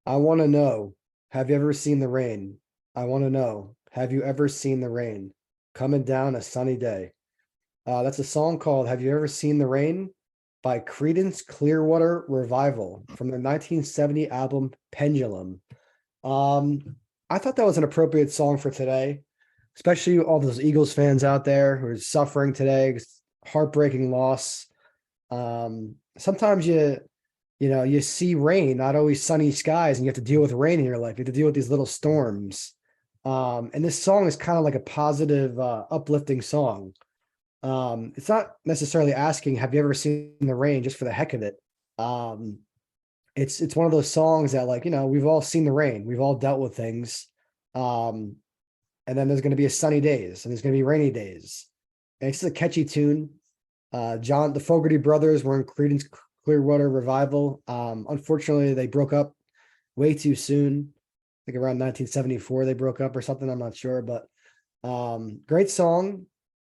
I want to know, have you ever seen the rain? I want to know, have you ever seen the rain coming down a sunny day? That's a song called Have You Ever Seen the Rain by Creedence Clearwater Revival from the 1970 album Pendulum. Um, I thought that was an appropriate song for today, especially all those Eagles fans out there who are suffering today, heartbreaking loss. Sometimes you see rain, not always sunny skies, and you have to deal with rain in your life. You have to deal with these little storms. And this song is kind of like a positive, uplifting song. It's not necessarily asking, have you ever seen the rain just for the heck of it? Um, it's one of those songs that, like, we've all seen the rain, we've all dealt with things. Um, and then there's going to be a sunny days and there's going to be rainy days. And it's just a catchy tune. The Fogerty brothers were in Creedence Clearwater Revival. Unfortunately, they broke up way too soon. I think around 1974 they broke up or something. I'm not sure, but great song.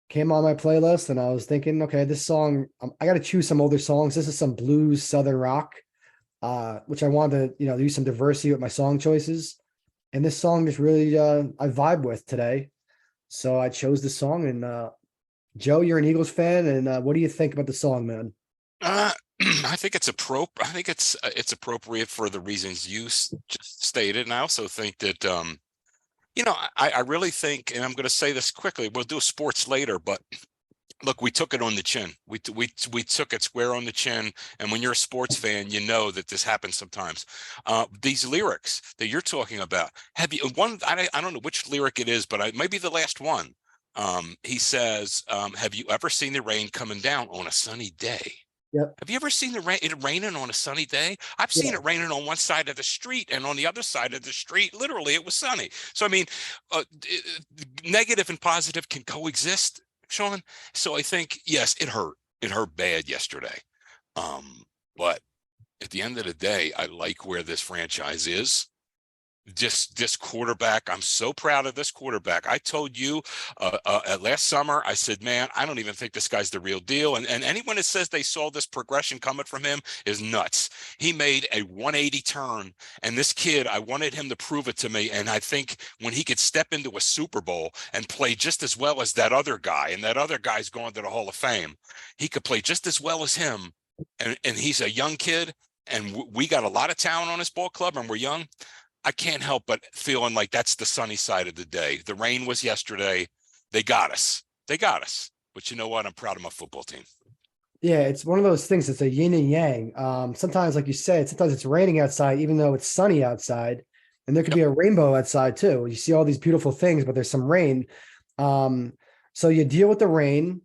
Came on my playlist, and I was thinking, okay, this song, I got to choose some older songs. This is some blues, southern rock, which I wanted to, do some diversity with my song choices. And this song just really, I vibe with today. So I chose this song. And Joe, you're an Eagles fan, and what do you think about the song, man? Uh, I think it's appropriate for the reasons you just stated, and I also think that I really think, and I'm going to say this quickly. We'll do sports later, but look, we took it on the chin. We took it square on the chin. And when you're a sports fan, you know that this happens sometimes. These lyrics that you're talking about, have you one? I don't know which lyric it is, but maybe the last one. He says, "Have you ever seen the rain coming down on a sunny day?" Yep. Have you ever seen it raining on a sunny day? I've seen Yeah. it raining on one side of the street, and on the other side of the street, literally, it was sunny. So, I mean, negative and positive can coexist, Sean. So I think, yes, it hurt. It hurt bad yesterday. But at the end of the day, I like where this franchise is. Just this quarterback, I'm so proud of this quarterback. I told you last summer, I said, man, I don't even think this guy's the real deal. And anyone that says they saw this progression coming from him is nuts. He made a 180 turn, and this kid, I wanted him to prove it to me. And I think when he could step into a Super Bowl and play just as well as that other guy, and that other guy's going to the Hall of Fame, he could play just as well as him. And he's a young kid, and we got a lot of talent on this ball club, and we're young. I can't help but feeling like that's the sunny side of the day. The rain was yesterday. They got us. They got us. But you know what? I'm proud of my football team. Yeah, it's one of those things. It's a yin and yang. Sometimes, like you said, sometimes it's raining outside, even though it's sunny outside, and there could Yep. be a rainbow outside too. You see all these beautiful things, but there's some rain. So you deal with the rain,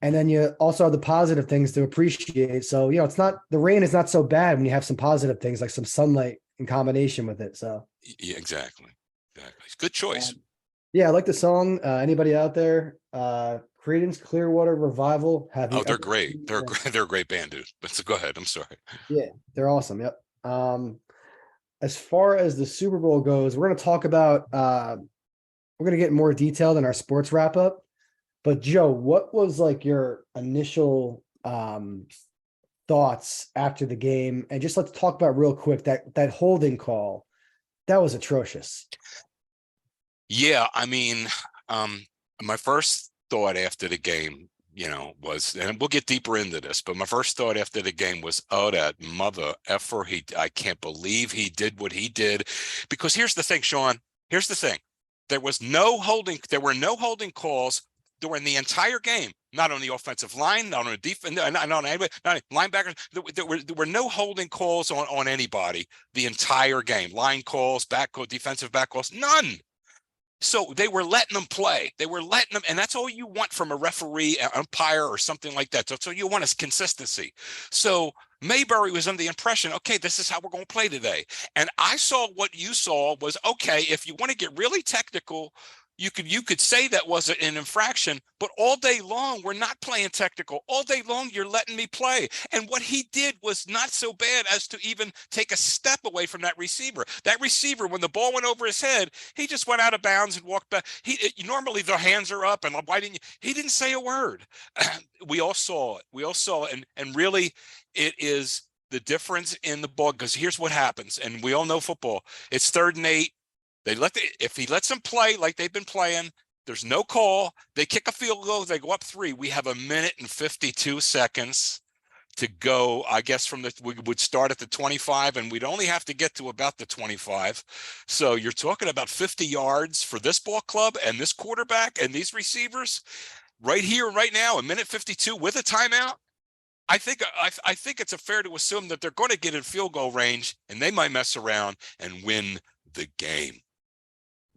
and then you also have the positive things to appreciate. So it's not the rain is not so bad when you have some positive things like some sunlight in combination with it. So Yeah, exactly. Exactly. Good choice. yeah, I like the song. Anybody out there? Creedence Clearwater Revival. Have you Oh, they're ever great. seen They're great. They're a great band, dude. But so go ahead. I'm sorry. Yeah, they're awesome. Yep. As far as the Super Bowl goes, we're going to talk about we're going to get more detailed in our sports wrap up. But Joe, what was like your initial thoughts after the game? And just let's talk about real quick that holding call. That was atrocious. Yeah, I mean, my first thought after the game, was, and we'll get deeper into this, but my first thought after the game was, oh, that mother effer, I can't believe he did what he did. Because here's the thing, Sean, here's the thing. There were no holding calls during the entire game, not on the offensive line, not on the defense, not on anybody, not linebackers. There were no holding calls on anybody the entire game. Line calls, back calls, defensive back calls, none. So they were letting them play. They were letting them, and that's all you want from a referee, an umpire, or something like that. So you want is consistency. So Mayberry was under the impression, okay, this is how we're going to play today. And I saw what you saw was, okay, if you want to get really technical, you could say that was an infraction, but all day long, we're not playing technical. All day long, you're letting me play. And what he did was not so bad as to even take a step away from that receiver. That receiver, when the ball went over his head, he just went out of bounds and walked back. Normally the hands are up, and why didn't you? He didn't say a word. We all saw it. We all saw it. And really, it is the difference in the ball, because here's what happens, and we all know football. It's 3rd and 8. If he lets them play like they've been playing, there's no call. They kick a field goal. They go up 3. We have 1:52 to go. I guess we would start at the 25, and we'd only have to get to about the 25. So you're talking about 50 yards for this ball club and this quarterback and these receivers right here, right now, 1:52 with a timeout. I think it's fair to assume that they're going to get in field goal range, and they might mess around and win the game.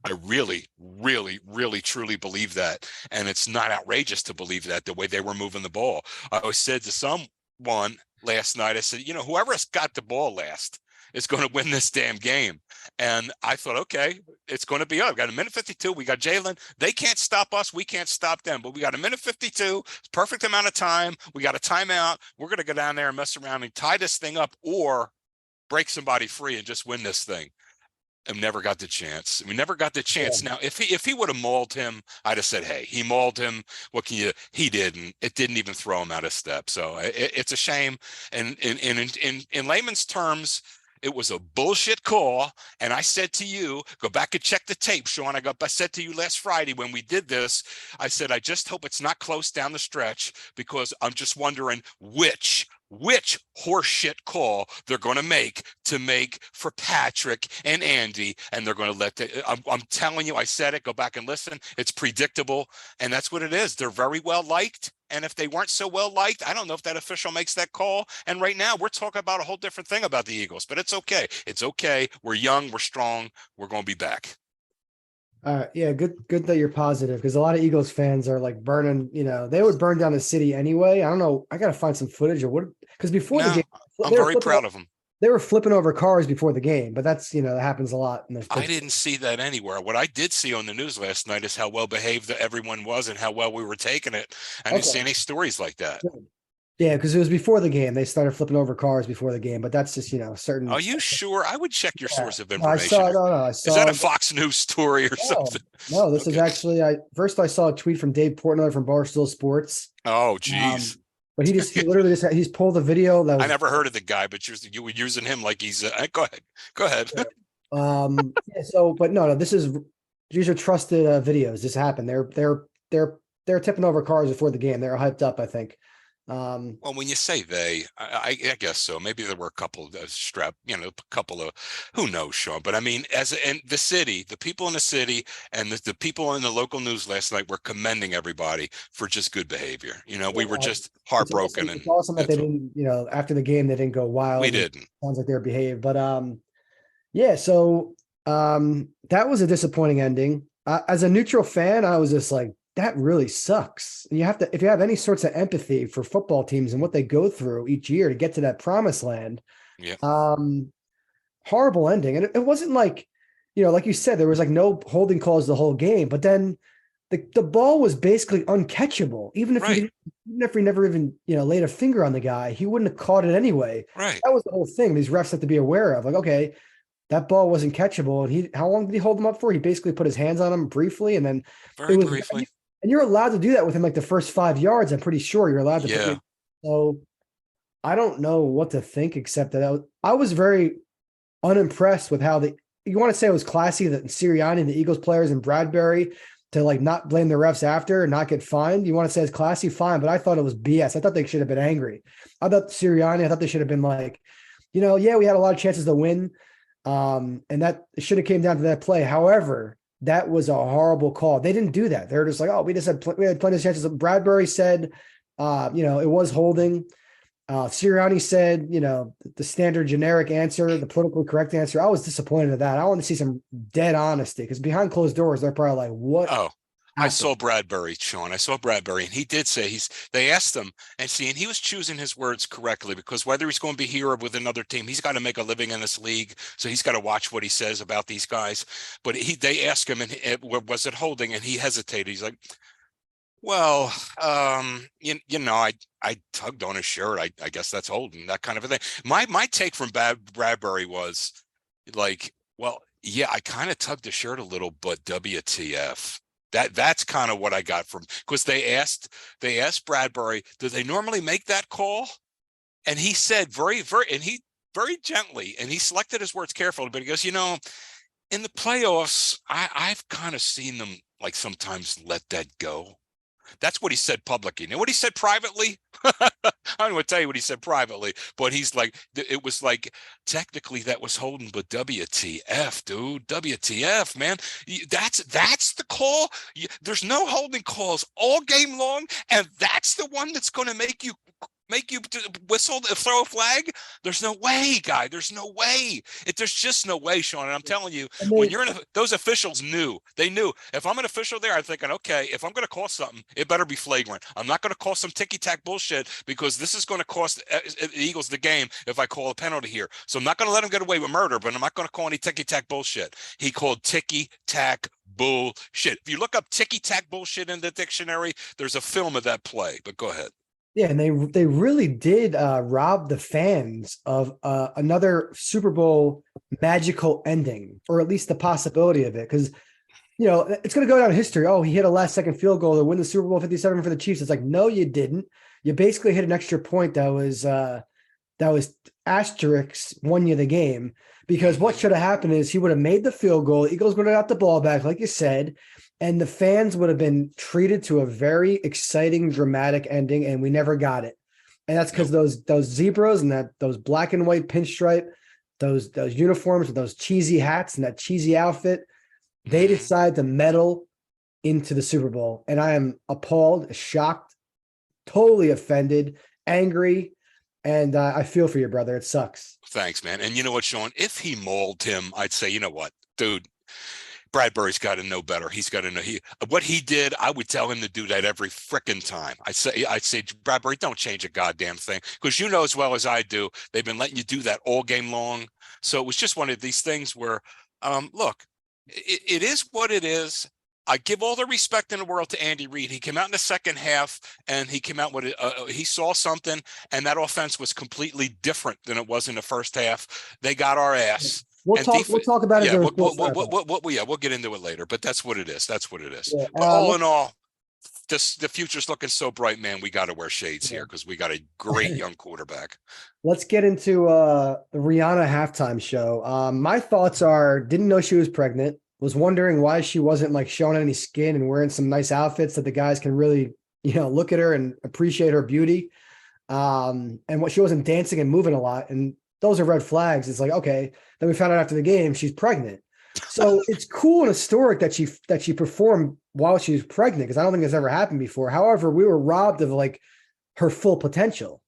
I really, really, really, truly believe that. And it's not outrageous to believe that the way they were moving the ball. I always said to someone last night, I said, whoever's got the ball last is going to win this damn game. And I thought, okay, it's going to be up. We got 1:52. We got Jalen. They can't stop us. We can't stop them. But we got 1:52. It's perfect amount of time. We got a timeout. We're going to go down there and mess around and tie this thing up or break somebody free and just win this thing. And never got the chance. We never got the chance. Yeah. Now, if he would have mauled him, I'd have said, hey, he mauled him. What can you? He didn't. It didn't even throw him out of step. So it's a shame. And in layman's terms, it was a bullshit call. And I said to you, go back and check the tape, Sean. I said to you last Friday when we did this, I said, I just hope it's not close down the stretch, because I'm just wondering which horseshit call they're going to make for Patrick and Andy, and they're going to I'm telling you, I said it, go back and listen. It's predictable, and that's what it is. They're very well liked, and if they weren't so well liked, I don't know if that official makes that call. And right now, we're talking about a whole different thing about the Eagles, but it's okay. It's okay. We're young. We're strong. We're going to be back. Yeah, good that you're positive, because a lot of Eagles fans are like burning, they would burn down the city anyway. I don't know. I got to find some footage of because before the game, I'm very proud of them. They were flipping over cars before the game, but that's, that happens a lot. I didn't see that anywhere. What I did see on the news last night is how well behaved everyone was and how well we were taking it. I didn't see any stories like that. Yeah, because it was before the game. They started flipping over cars before the game, but that's just, certain. Are you sure? I would check your source of I information. saw. Is that a Fox News story or something? No, this is actually, first I saw a tweet from Dave Portnoy from Barstool Sports. Oh, geez. But he literally he's pulled a video. I never heard of the guy, but you were using him like he's, go ahead. But no, these are trusted videos. This happened. They're tipping over cars before the game. They're hyped up, I think. Well, when you say they, I guess so. Maybe there were a couple of a couple of, who knows, Sean. But I mean, and the city, the people in the city and the people in the local news last night were commending everybody for just good behavior. We were just heartbroken. It's awesome that they didn't, after the game, they didn't go wild. We didn't. Sounds like they're behaved. But so that was a disappointing ending. As a neutral fan, I was just like, that really sucks. You have to, if you have any sorts of empathy for football teams and what they go through each year to get to that promised land. Yeah. Horrible ending. And it wasn't like, like you said, there was like no holding calls the whole game, but then the ball was basically uncatchable. Even if he never even, laid a finger on the guy, he wouldn't have caught it anyway. Right. That was the whole thing. These refs have to be aware of, like, okay, that ball wasn't catchable. And how long did he hold him up for? He basically put his hands on him briefly. And then briefly. And you're allowed to do that within like the first 5 yards. I'm pretty sure you're allowed to. Yeah. So I don't know what to think, except that I was very unimpressed with how you want to say it was classy that Sirianni and the Eagles players and Bradbury to like not blame the refs after and not get fined. You want to say it's classy, fine. But I thought it was BS. I thought they should have been angry. I thought they should have been like, we had a lot of chances to win. And that should have came down to that play. However, that was a horrible call. They didn't do that. They're just like, we had plenty of chances. Bradbury said, it was holding. Sirianni said, the standard generic answer, the politically correct answer. I was disappointed at that. I want to see some dead honesty, because behind closed doors, they're probably like, what? Oh, I saw Bradbury, Sean. I saw Bradbury, and he did say they asked him, and he was choosing his words correctly, because whether he's going to be here or with another team, he's got to make a living in this league. So he's got to watch what he says about these guys. But they asked him, and was it holding? And he hesitated. He's like, well, I tugged on his shirt. I guess that's holding, that kind of a thing. My take from Bradbury was like, well, yeah, I kind of tugged the shirt a little, but WTF. That's kind of what I got from, because they asked Bradbury, do they normally make that call? and he said very gently, and he selected his words carefully, but he goes, in the playoffs, I've kind of seen them like sometimes let that go. That's what he said publicly. You know what he said privately? I don't want to tell you what he said privately, but he's like, it was like, technically that was holding, but WTF, dude, WTF, man. That's the call. There's no holding calls all game long, and that's the one that's going to make you whistle, throw a flag. There's no way, guy. There's no way. There's just no way, Sean. And I'm telling you, when you're those officials they knew. If I'm an official there, I'm thinking, okay, if I'm going to call something, it better be flagrant. I'm not going to call some ticky-tack bullshit, because this is going to cost the Eagles the game if I call a penalty here. So I'm not going to let him get away with murder, but I'm not going to call any ticky-tack bullshit. He called ticky-tack bullshit. If you look up ticky-tack bullshit in the dictionary, there's a film of that play, but go ahead. Yeah, and they really did rob the fans of another Super Bowl magical ending, or at least the possibility of it, because it's going to go down in history. Oh, he hit a last-second field goal to win the Super Bowl 57 for the Chiefs. It's like, no, you didn't. You basically hit an extra point that was asterisks, won you the game, because what should have happened is he would have made the field goal. Eagles would have got the ball back, like you said, and the fans would have been treated to a very exciting, dramatic ending, and we never got it. And that's because those zebras and those black and white pinstripe, those uniforms with those cheesy hats and that cheesy outfit, they decide to meddle into the Super Bowl. And I am appalled, shocked, totally offended, angry, and I feel for you, brother. It sucks. Thanks, man. And you know what, Sean? If he mauled him, I'd say, you know what, dude, Bradbury's got to know better. He's got to know what he did. I would tell him to do that every frickin' time. I'd say, Bradbury, don't change a goddamn thing, because you know as well as I do, they've been letting you do that all game long. So it was just one of these things where, look, it is what it is. I give all the respect in the world to Andy Reid. He came out in the second half, and he came out with he saw something, and that offense was completely different than it was in the first half. They got our ass. We'll talk about it. Yeah, we'll get into it later, but that's what it is. That's what it is. Yeah, but all in all, the future's looking so bright, man. We got to wear shades here, because we got a great young quarterback. Let's get into the Rihanna halftime show. My thoughts are, didn't know she was pregnant. Was wondering why she wasn't like showing any skin and wearing some nice outfits that the guys can really, look at her and appreciate her beauty. And what she wasn't dancing and moving a lot. And those are red flags. It's like, okay, then we found out after the game she's pregnant. So it's cool and historic that she performed while she was pregnant, because I don't think it's ever happened before. However, we were robbed of like her full potential,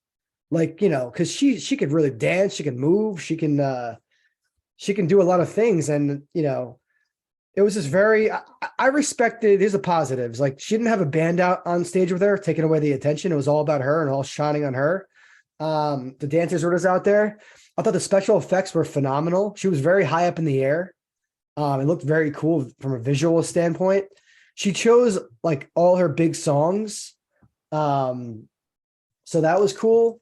like, because she could really dance, she can move, she can do a lot of things, and it was just very. I respected. Here's the positives. Like, she didn't have a band out on stage with her, taking away the attention. It was all about her and all shining on her. The dancers were just out there. I thought the special effects were phenomenal. She was very high up in the air. It looked very cool from a visual standpoint. She chose like all her big songs. So that was cool.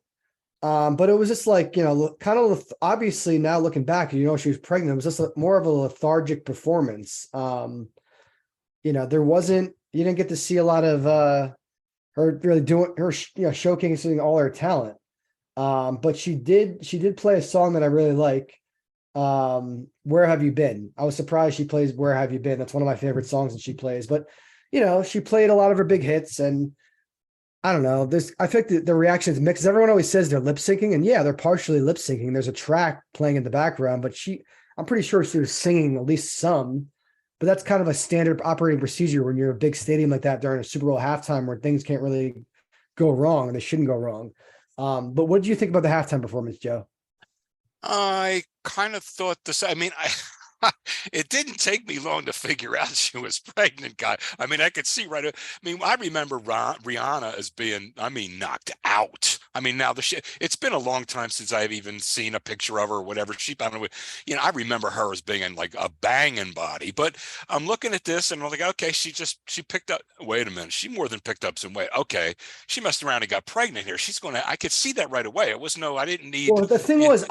But it was just like, kind of obviously now looking back, she was pregnant. It was just more of a lethargic performance. You didn't get to see a lot of her really doing her, showcasing all her talent. But she did play a song that I really like. Where Have You Been? I was surprised she plays Where Have You Been? That's one of my favorite songs that she plays. But, she played a lot of her big hits, and I don't know. I think the reaction is mixed. Everyone always says they're lip syncing, and yeah, they're partially lip syncing. There's a track playing in the background, but I'm pretty sure she was singing at least some. But that's kind of a standard operating procedure when you're a big stadium like that during a Super Bowl halftime, where things can't really go wrong, and they shouldn't go wrong. But what did you think about the halftime performance, Joe? I kind of thought this. I mean, it didn't take me long to figure out she was pregnant, guy. I mean, I could see right. I mean, I remember Rihanna as being, knocked out. I mean, now it's been a long time since I've even seen a picture of her or whatever. I remember her as being in like a banging body, but I'm looking at this and I'm like, okay, she picked up, wait a minute. She more than picked up some weight. Okay. She messed around and got pregnant here. I could see that right away. I didn't need. Well, the thing was,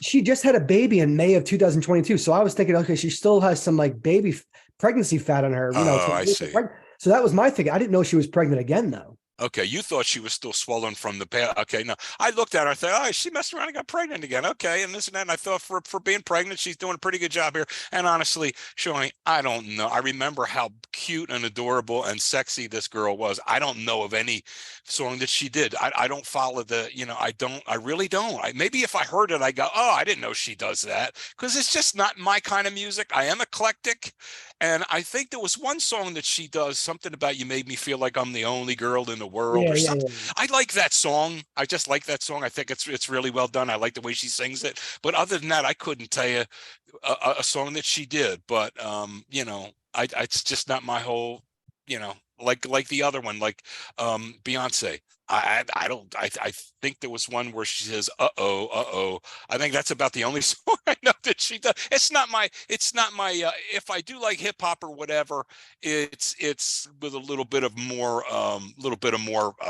she just had a baby in May of 2022. So I was thinking, okay, she still has some like baby pregnancy fat on her. I see. So that was my thinking. I didn't know she was pregnant again, though. Okay, you thought she was still swollen from the past. Okay, no, I looked at her. I thought, oh, she messed around and got pregnant again. Okay, and this and that. And I thought for being pregnant, she's doing a pretty good job here. And honestly, Shawnee, I don't know. I remember how cute and adorable and sexy this girl was. I don't know of any song that she did. I don't follow the, I don't. I really don't. Maybe if I heard it, I go, oh, I didn't know she does that, because it's just not my kind of music. I am eclectic. And I think there was one song that she does, something about "You Made Me Feel Like I'm the Only Girl in the World" Yeah, or yeah, something. yeah. I like that song. I just like that song. I think it's really well done. I like the way she sings it. But other than that, I couldn't tell you a song that she did. But it's just not my whole, like the other one, like Beyonce. I don't I think there was one where she says uh-oh. I think that's about the only song I know that she does. It's not my if I do like hip hop or whatever, it's with a little bit of more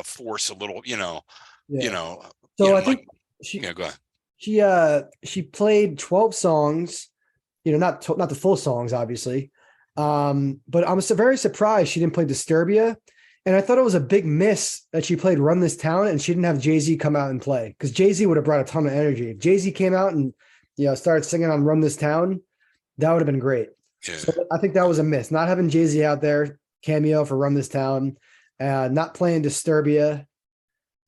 force, a little, you Yeah. know, So I like, think she go ahead. she played 12 songs, not the full songs, obviously. But I'm very surprised she didn't play Disturbia. And I thought it was a big miss that she played Run This Town and she didn't have Jay-Z come out and play, because Jay-Z would have brought a ton of energy. If Jay-Z came out and started singing on Run This Town, that would have been great. Yeah. So I think that was a miss. Not having Jay-Z out there cameo for Run This Town, not playing Disturbia.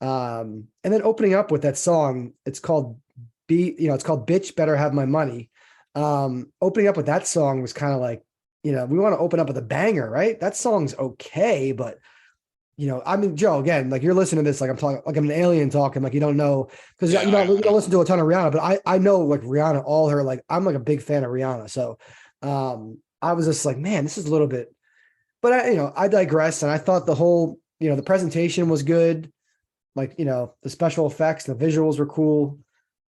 And then opening up with that song, it's called Bitch Better Have My Money. Opening up with that song was kind of like, we want to open up with a banger, right? That song's okay, but I mean, Joe, again, like you're listening to this, like I'm talking, like I'm an alien talking, like you don't know, because Yeah, you don't listen to a ton of Rihanna, but I know like Rihanna, all her, like I'm like a big fan of Rihanna, so I was just like, man, this is a little bit, but I digress, and I thought the whole, the presentation was good, like the special effects, the visuals were cool,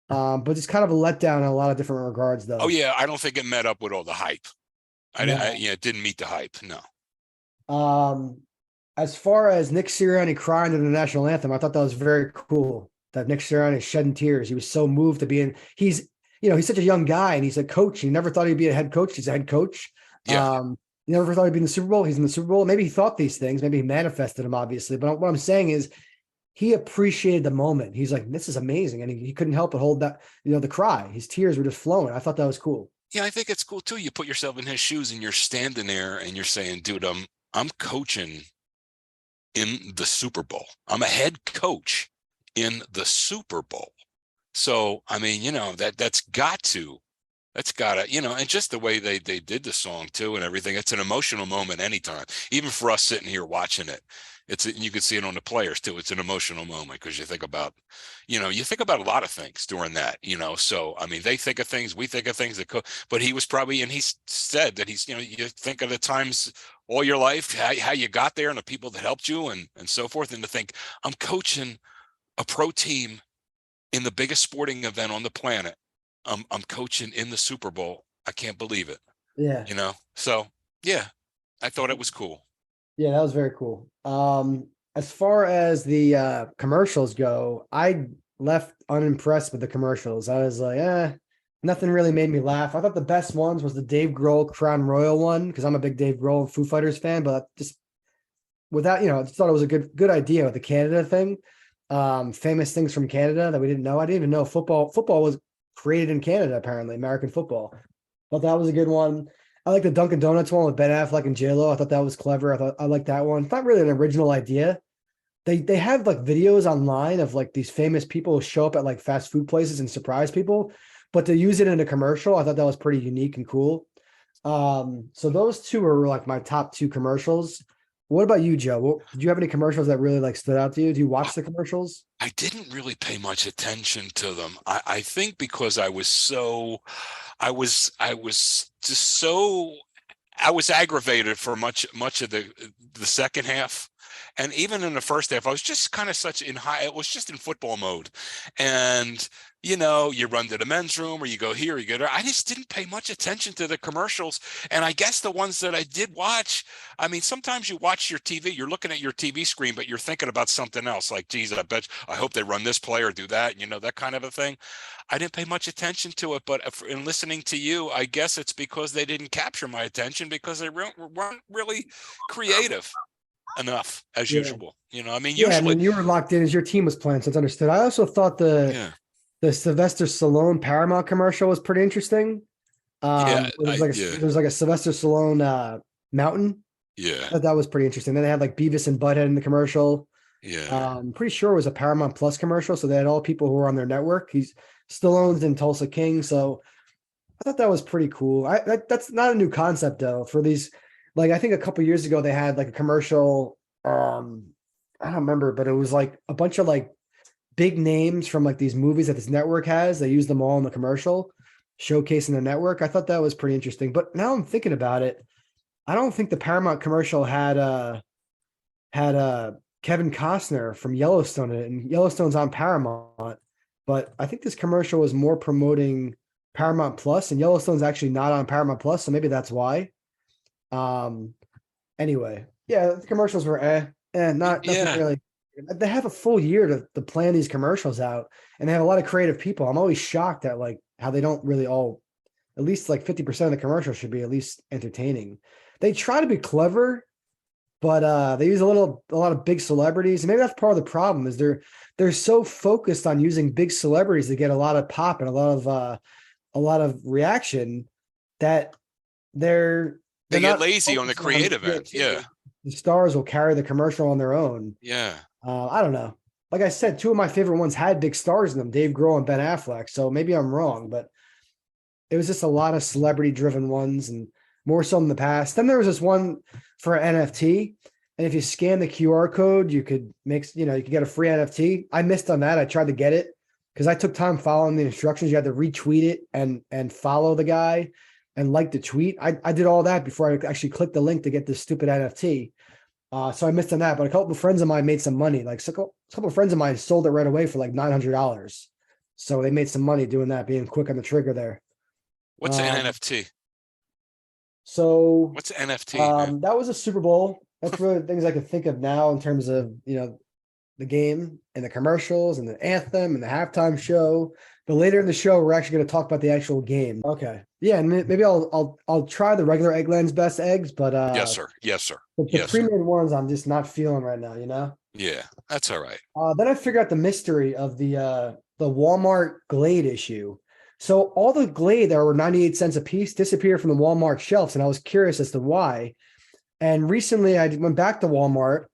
but it's kind of a letdown in a lot of different regards, oh though. yeah, I don't think it met up with all the hype. No. It didn't meet the hype. No. Um, as far as Nick Sirianni crying to the national anthem, I thought that was very cool. That Nick Sirianni is shedding tears. He was so moved to be in. He's such a young guy, and he's a coach. He never thought he'd be a head coach. He's a head coach. Yeah. He never thought he'd be in the Super Bowl. He's in the Super Bowl. Maybe he thought these things. Maybe he manifested them, obviously. But what I'm saying is, he appreciated the moment. He's like, this is amazing, and he couldn't help but hold that. The cry. His tears were just flowing. I thought that was cool. Yeah, I think it's cool too. You put yourself in his shoes and you're standing there and you're saying, dude, I'm coaching in the Super Bowl. I'm a head coach in the Super Bowl. So, I mean, that's gotta, and just the way they did the song too and everything. It's an emotional moment anytime, even for us sitting here watching it. You can see it on the players too. It's an emotional moment because you think about a lot of things during that, so, I mean, they think of things, we think of things but he was probably, and he said that you think of the times all your life, how you got there and the people that helped you and so forth. And to think I'm coaching a pro team in the biggest sporting event on the planet. I'm coaching in the Super Bowl. I can't believe it. Yeah. So yeah, I thought it was cool. Yeah, that was very cool. As far as the commercials go, I left unimpressed with the commercials. I was like, nothing really made me laugh. I thought the best ones was the Dave Grohl Crown Royal one, because I'm a big Dave Grohl Foo Fighters fan, but just without, I just thought it was a good idea with the Canada thing. Famous things from Canada that we didn't know. I didn't even know football was created in Canada, apparently, American football. Thought that was a good one. I like the Dunkin' Donuts one with Ben Affleck and J-Lo. I thought that was clever. I like that one. It's not really an original idea. They have like videos online of like these famous people who show up at like fast food places and surprise people, but to use it in a commercial, I thought that was pretty unique and cool. So those two are like my top two commercials. What about you, Joe? Did you have any commercials that really like stood out to you? Do you watch the commercials? I didn't really pay much attention to them. I think because I was aggravated for much of the second half, and even in the first half I was just kind of it was just in football mode. And you run to the men's room or you go here, you go there. I just didn't pay much attention to the commercials. And I guess the ones that I did watch, I mean, sometimes you watch your TV, you're looking at your TV screen, but you're thinking about something else, like, geez, I hope they run this play or do that, that kind of a thing. I didn't pay much attention to it, but in listening to you, I guess it's because they didn't capture my attention because they weren't really creative. enough as Yeah. usual. I mean, Yeah, I usually, mean, you were locked in as your team was playing, so it's understood. I also thought the yeah, the Sylvester Stallone Paramount commercial was pretty interesting. yeah, It was like a Sylvester Stallone mountain. yeah, I thought that was pretty interesting. Then they had like Beavis and Butthead in the commercial. yeah. Pretty sure it was a Paramount Plus commercial, so they had all people who were on their network. He's Stallone's in Tulsa King, so I thought that was pretty cool. That's not a new concept though. For these, like I think a couple years ago they had like a commercial. I don't remember, but it was like a bunch of like big names from like these movies that this network has. They use them all in the commercial, showcasing the network. I thought that was pretty interesting. But now I'm thinking about it. I don't think the Paramount commercial had Kevin Costner from Yellowstone in it, and Yellowstone's on Paramount. But I think this commercial was more promoting Paramount Plus, and Yellowstone's actually not on Paramount Plus, so maybe that's why. Um, anyway, yeah, the commercials were not nothing Yeah. really. They have a full year to plan these commercials out, and they have a lot of creative people. I'm always shocked at like how they don't really all, at least like 50% of the commercials should be at least entertaining. They try to be clever, but they use a lot of big celebrities, and maybe that's part of the problem is they're so focused on using big celebrities to get a lot of pop and a lot of reaction that they're They they're get not lazy on the focused on creative end. Yeah. the stars will carry the commercial on their own. Yeah. I don't know. Like I said, two of my favorite ones had big stars in them, Dave Grohl and Ben Affleck. So maybe I'm wrong, but it was just a lot of celebrity driven ones and more so in the past. Then there was this one for an NFT. And if you scan the QR code, you could you could get a free NFT. I missed on that. I tried to get it because I took time following the instructions. You had to retweet it and follow the guy and like the tweet. I did all that before I actually clicked the link to get this stupid NFT. So I missed on that, but a couple of friends of mine made some money. Like a couple of friends of mine sold it right away for like $900. So they made some money doing that, being quick on the trigger there. What's an NFT? So What's an NFT, man? that was a Super Bowl. That's really the things I can think of now in terms of the game and the commercials and the anthem and the halftime show. But later in the show, we're actually going to talk about the actual game. Okay, yeah, and maybe I'll try the regular Eggland's best eggs, but Yes, sir. Yes, sir. the Yes, sir. pre-made ones I'm just not feeling right now. Yeah, that's all right. Then I figured out the mystery of the Walmart Glade issue. So all the Glade that were 98 cents a piece disappeared from the Walmart shelves, and I was curious as to why. And recently I went back to Walmart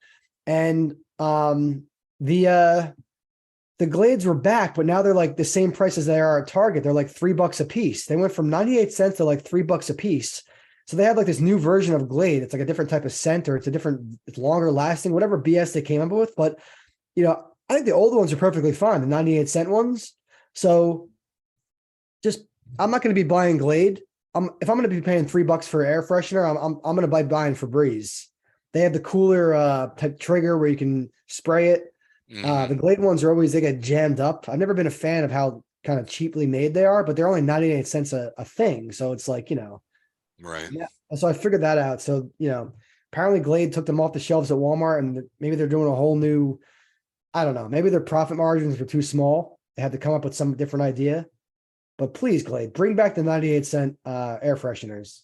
and the Glades were back, but now they're like the same price as they are at Target. They're like $3 a piece. They went from 98 cents to like $3 a piece. So they have like this new version of Glade. It's like a different type of scent, or it's longer lasting, whatever BS they came up with. But I think the old ones are perfectly fine, the 98-cent ones. So just I'm not going to be buying Glade. If I'm going to be paying $3 for air freshener, I'm going to buy buying Febreze. They have the cooler type trigger where you can spray it. The Glade ones they get jammed up. I've never been a fan of how kind of cheaply made they are, but they're only 98 cents a thing. So it's like, Right. yeah. So I figured that out. So, apparently Glade took them off the shelves at Walmart, and maybe they're doing a whole new, I don't know, maybe their profit margins were too small. They had to come up with some different idea. But please, Glade, bring back the 98-cent air fresheners.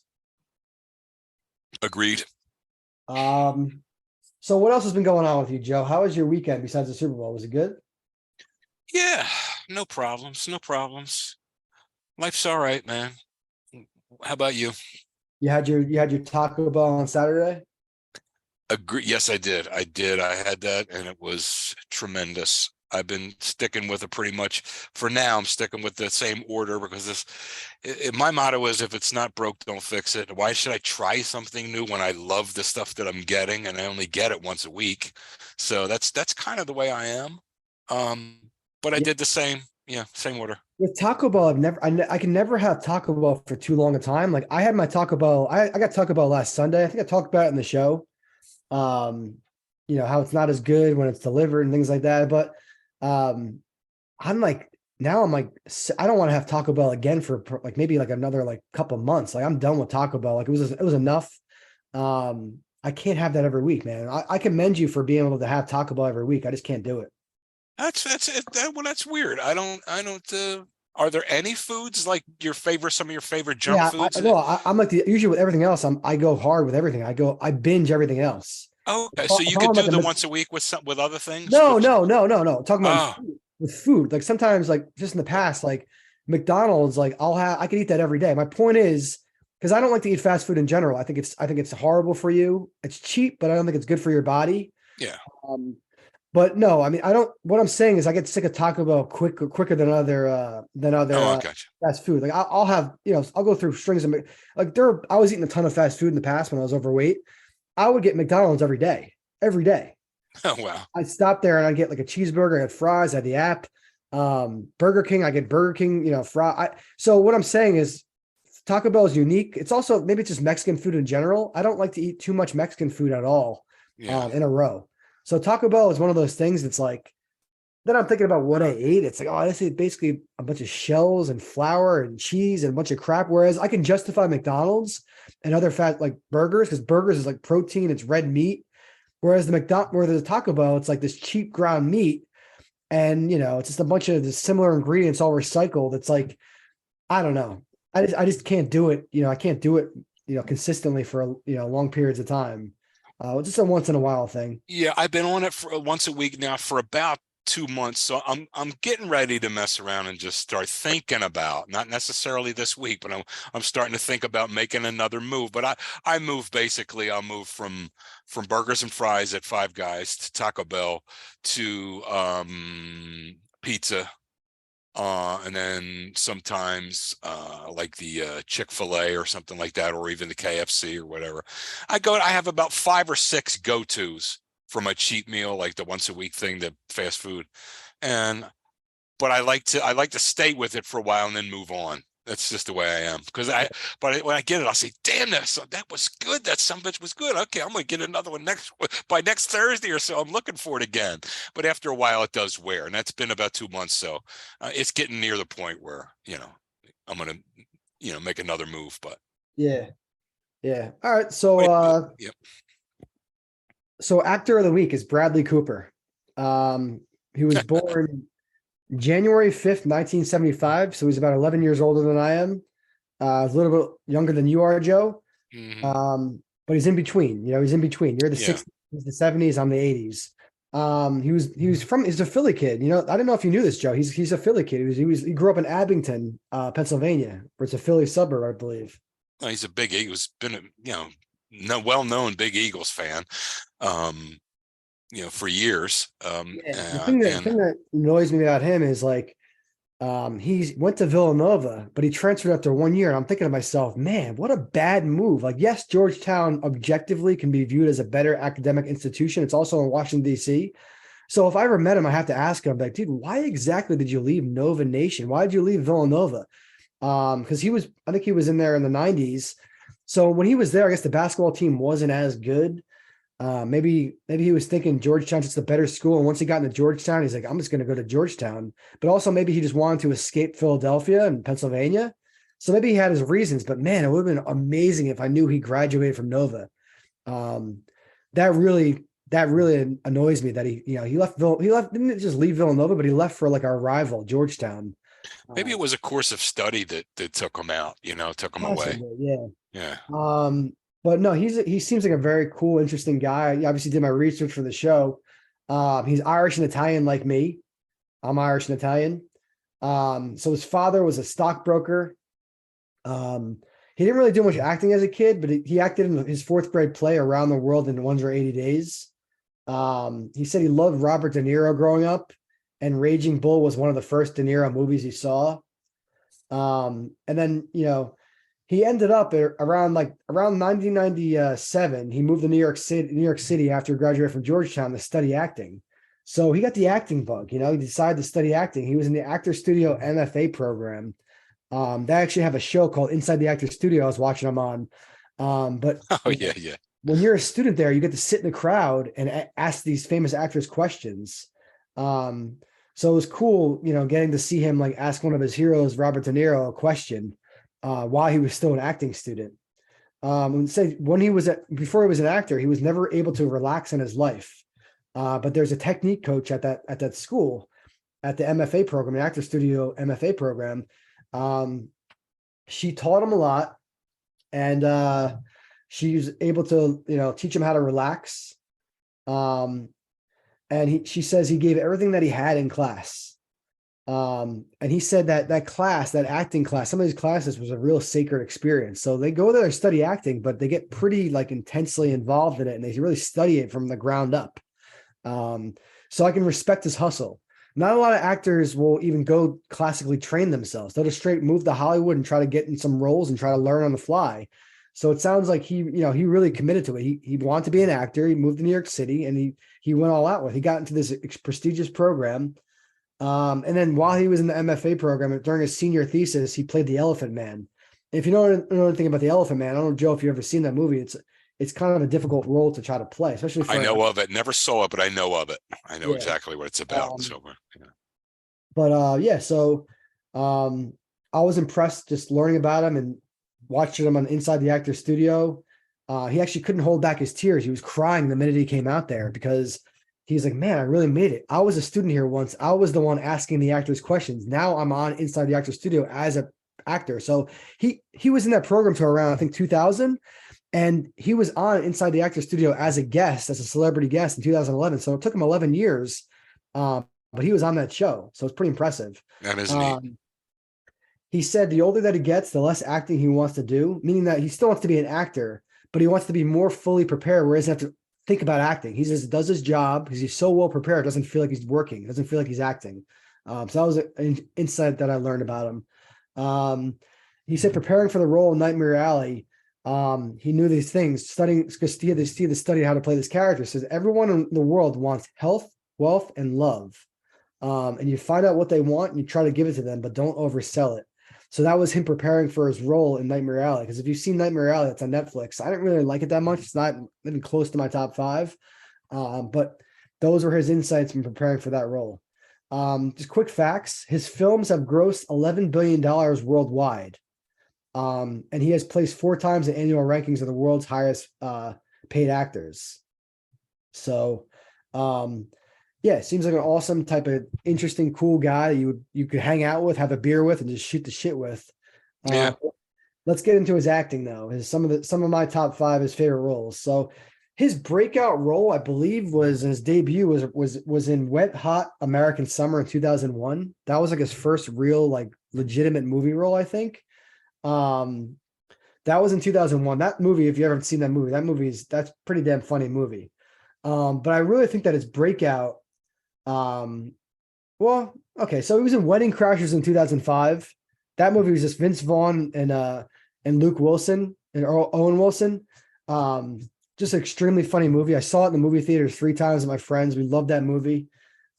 Agreed. So what else has been going on with you, Joe? How was your weekend besides the Super Bowl? Was it good? Yeah, no problems. No problems. Life's all right, man. How about you? You had your Taco Bell on Saturday? Agree. Yes, I did. I had that, and it was tremendous. I've been sticking with it pretty much for now. I'm sticking with the same order because my motto is, if it's not broke, don't fix it. Why should I try something new when I love the stuff that I'm getting and I only get it once a week? So that's kind of the way I am. But I did the same. Yeah, same order. With Taco Bell, I can never have Taco Bell for too long a time. Like I had my Taco Bell, I got Taco Bell last Sunday. I think I talked about it in the show. How it's not as good when it's delivered and things like that. But I'm like, now I'm like, I don't want to have Taco Bell again for like maybe like another like couple months. Like I'm done with Taco Bell. Like it was enough. I can't have that every week, man. I commend you for being able to have Taco Bell every week. I just can't do it. That's it. That's weird. I don't. Are there any foods like some of your favorite junk foods? I'm like usually with everything else. I go hard with everything. I binge everything else. Okay, so you Talking could about do the like once a week with other things. no, no, no, no, no. Talking about Oh, with food. Like sometimes, like just in the past, like McDonald's, like I could eat that every day. My point is, because I don't like to eat fast food in general. I think it's horrible for you. It's cheap, but I don't think it's good for your body. yeah. Um, but no, I mean, I don't. What I'm saying is, I get sick of Taco Bell quicker than other Oh, I got you. fast food. Like I'll have, I'll go through strings of like there. I was eating a ton of fast food in the past when I was overweight. I would get McDonald's every day, every day. Oh, wow. I'd stop there and I'd get like a cheeseburger, I had fries, I had the app. Burger King, I get Burger King, so what I'm saying is Taco Bell is unique. It's also maybe it's just Mexican food in general. I don't like to eat too much Mexican food at all Yeah. in a row. So Taco Bell is one of those things that's like, then I'm thinking about what I ate. It's like, oh, I ate basically a bunch of shells and flour and cheese and a bunch of crap. Whereas I can justify McDonald's and other fat like burgers, because burgers is like protein, it's red meat. Whereas where there's a Taco Bell, it's like this cheap ground meat, and it's just a bunch of the similar ingredients all recycled. It's like, I don't know. I just can't do it. I can't do it, consistently for long periods of time. It's just a once in a while thing. Yeah, I've been on it for once a week now for about 2 months. So I'm getting ready to mess around and just start thinking about, not necessarily this week, but I'm starting to think about making another move. But I'll move from burgers and fries at Five Guys to Taco Bell to pizza. And then sometimes like the Chick-fil-A or something like that, or even the KFC or whatever. I have about 5 or 6 go-tos for my cheat meal, like the once a week thing, the fast food. And but I like to stay with it for a while and then move on. That's just the way I am. But when I get it, I'll say, "Damn, that was good. That some bitch was good. Okay, I'm gonna get another one by next Thursday or so. I'm looking for it again." But after a while, it does wear, and that's been about 2 months. So it's getting near the point where I'm gonna make another move. But Yeah. Yeah. All right. So yep. so actor of the week is Bradley Cooper. He was born January 5th, 1975. So he's about 11 years older than I am. A little bit younger than you are, Joe. But he's in between. He's in between. You're the Yeah. 60s, he's the 70s, I'm the 80s. He's a Philly kid. I don't know if you knew this, Joe. He's a Philly kid. He grew up in Abington, Pennsylvania, where it's a Philly suburb, I believe. He's a big. He was been a well-known big Eagles fan. For years. Yeah. The thing that annoys me about him is like, he went to Villanova, but he transferred after 1 year. And I'm thinking to myself, man, what a bad move. Like, yes, Georgetown objectively can be viewed as a better academic institution. It's also in Washington, D.C. So if I ever met him, I have to ask him, like, dude, why exactly did you leave Nova Nation? Why did you leave Villanova? Because I think he was in there in the 90s. So when he was there, I guess the basketball team wasn't as good. Maybe he was thinking Georgetown's just a better school. And once he got into Georgetown, he's like, I'm just going to go to Georgetown. But also maybe he just wanted to escape Philadelphia and Pennsylvania. So maybe he had his reasons, but man, it would have been amazing if I knew he graduated from Nova. That really annoys me that he left, didn't just leave Villanova, but he left for like our rival, Georgetown. Maybe it was a course of study that took him out, took him away. Yeah. Yeah. But no, he seems like a very cool, interesting guy. I obviously did my research for the show. He's Irish and Italian like me. I'm Irish and Italian. So his father was a stockbroker. He didn't really do much acting as a kid, but he acted in his 4th grade play Around the World in 180 Days. He said he loved Robert De Niro growing up, and Raging Bull was one of the first De Niro movies he saw. And then, he ended up around 1997. He moved to New York City after graduating from Georgetown to study acting. So he got the acting bug. He decided to study acting. He was in the Actor Studio MFA program. They actually have a show called Inside the Actor Studio. I was watching them on. But Yeah. When you're a student there, you get to sit in the crowd and ask these famous actors questions. So it was cool, getting to see him like ask one of his heroes, Robert De Niro, a question. While he was still an acting student. Before he was an actor, he was never able to relax in his life. But there's a technique coach at that school, at the MFA program, the Actor Studio MFA program. She taught him a lot, and she was able to, teach him how to relax. And she says he gave everything that he had in class. And he said that that acting class, some of these classes was a real sacred experience. So they go there and study acting, but they get pretty like intensely involved in it, and they really study it from the ground up. So I can respect his hustle. Not a lot of actors will even go classically train themselves. They'll just straight move to Hollywood and try to get in some roles and try to learn on the fly. So it sounds like he really committed to it. He wanted to be an actor. He moved to New York City, and he went all out with it. He got into this prestigious program. And then while he was in the MFA program, during his senior thesis, he played the Elephant Man. If you don't know anything about the Elephant Man, I don't know, Joe, if you've ever seen that movie. It's kind of a difficult role to try to play, especially for I know of it. Never saw it, but I know of it. I know exactly what it's about. Yeah. So I was impressed just learning about him and watching him on Inside the Actor Studio. He actually couldn't hold back his tears. He was crying the minute he came out there because he's like, man, I really made it. I was a student here once. I was the one asking the actors questions. Now I'm on Inside the Actor Studio as an actor. So he was in that program till around, I think, 2000. And he was on Inside the Actor Studio as a guest, as a celebrity guest in 2011. So it took him 11 years, but he was on that show. So it's pretty impressive. That is neat. He said the older that he gets, the less acting he wants to do, meaning that he still wants to be an actor, but he wants to be more fully prepared, where he doesn't have to think about acting. He just does his job because he's so well prepared. Doesn't feel like he's working. Doesn't feel like he's acting. So that was an insight that I learned about him. He said preparing for the role in Nightmare Alley, he knew these things, studying because he had to study how to play this character. Says everyone in the world wants health, wealth, and love. And you find out what they want and you try to give it to them, but don't oversell it. So that was him preparing for his role in Nightmare Alley. Because if you've seen Nightmare Alley, it's on Netflix. I didn't really like it that much. It's not even close to my top 5. But those were his insights in preparing for that role. Just quick facts. His films have grossed $11 billion worldwide. And he has placed 4 times in annual rankings of the world's highest paid actors. So, yeah, seems like an awesome type of interesting, cool guy you could hang out with, have a beer with, and just shoot the shit with. Yeah. Let's get into his acting though. Some of my top 5 his favorite roles. So his breakout role, I believe, was his debut was in Wet Hot American Summer in 2001. That was like his first real like legitimate movie role, I think. That was in 2001. That movie, if you haven't seen that movie, that's pretty damn funny movie. But I really think that his breakout. Well, okay, so he was in Wedding Crashers in 2005. That movie was just Vince Vaughn and Luke Wilson and Owen Wilson. Just an extremely funny movie. I saw it in the movie theaters 3 times with my friends. We loved that movie.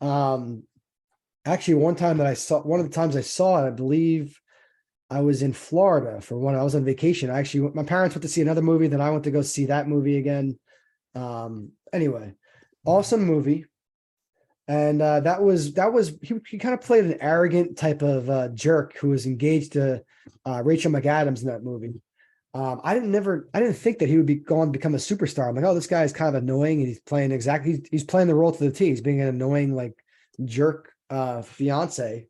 Actually, one of the times I saw it, I believe I was in Florida for when I was on vacation. My parents went to see another movie, then I went to go see that movie again. Anyway, awesome movie. And that was he kind of played an arrogant type of jerk who was engaged to Rachel McAdams in that movie. I didn't think that he would be going to become a superstar. I'm like, oh, this guy is kind of annoying, and he's playing the role to the T. He's being an annoying like jerk fiance.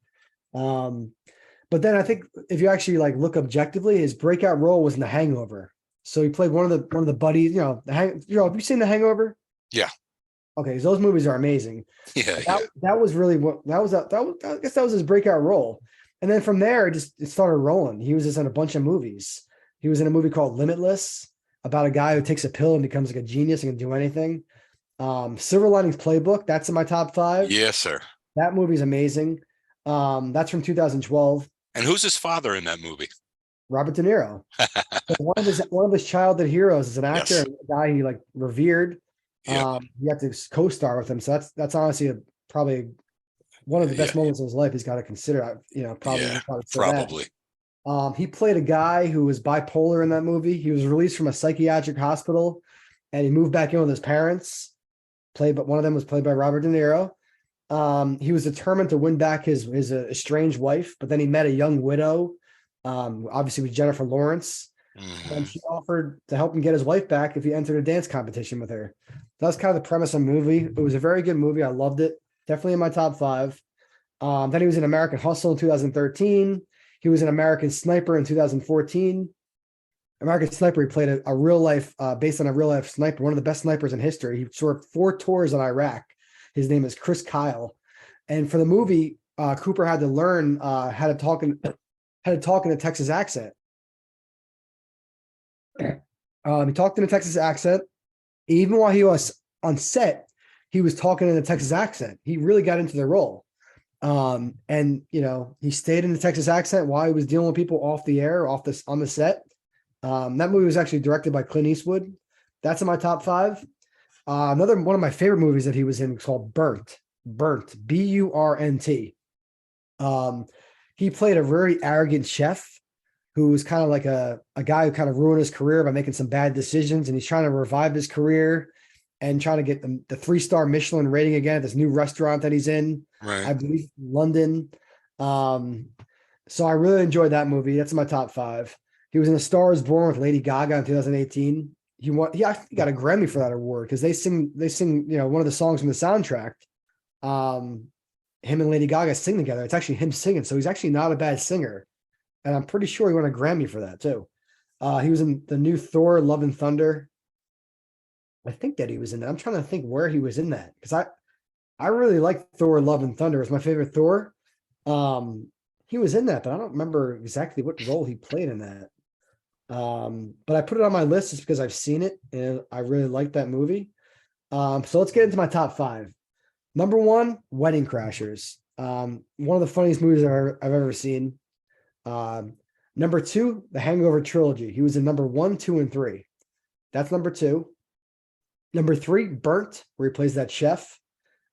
But then I think if you actually like look objectively, his breakout role was in The Hangover. So he played one of the buddies. Have you seen The Hangover? Yeah. Okay, so those movies are amazing. Yeah, that was really what that was. I guess that was his breakout role, and then from there it started rolling. He was just in a bunch of movies. He was in a movie called Limitless about a guy who takes a pill and becomes like a genius and can do anything. Silver Linings Playbook, that's in my top 5. Yes, sir. That movie's amazing. That's from 2012. And who's his father in that movie? Robert De Niro. one of his childhood heroes is an actor, Yes. and a guy he like revered. Yeah. You have to co-star with him, so that's honestly probably one of the best moments of his life. He's got to consider. Probably. He played a guy who was bipolar in that movie. He was released from a psychiatric hospital, and he moved back in with his parents. One of them was played by Robert De Niro. He was determined to win back his estranged wife, but then he met a young widow, obviously with Jennifer Lawrence. And she offered to help him get his wife back if he entered a dance competition with her. That's kind of the premise of the movie. It was a very good movie. I loved it. Definitely in my top 5. Then he was in American Hustle in 2013. He was an American Sniper in 2014. American Sniper. He played a real life, based on a real life sniper, one of the best snipers in history. He served 4 tours in Iraq. His name is Chris Kyle. And for the movie, Cooper had to learn how to talk in a Texas accent. He talked in a Texas accent. Even while he was on set, he was talking in a Texas accent. He really got into the role. And he stayed in the Texas accent while he was dealing with people off the air, on the set. That movie was actually directed by Clint Eastwood. That's in my top 5. Another one of my favorite movies that he was in was called Burnt, Burnt. He played a very arrogant chef who was kind of like a guy who kind of ruined his career by making some bad decisions. And he's trying to revive his career and trying to get the 3-star Michelin rating again at this new restaurant that he's in, Right. I believe, London. So I really enjoyed that movie. That's in my top 5. He was in A Star Is Born with Lady Gaga in 2018. He actually got a Grammy for that award because they sing, one of the songs from the soundtrack. Him and Lady Gaga sing together. It's actually him singing. So he's actually not a bad singer. And I'm pretty sure he won a Grammy for that too. He was in the new Thor: Love and Thunder. I think that he was in that. I'm trying to think where he was in that because I really like Thor: Love and Thunder. It's my favorite Thor. He was in that, but I don't remember exactly what role he played in that. But I put it on my list just because I've seen it and I really like that movie. So let's get into my top 5. Number 1, Wedding Crashers. One of the funniest movies I've ever seen. Number 2, The Hangover trilogy. He was in number 1, 2, and 3. That's number 2. Number 3, Burnt, where he plays that chef.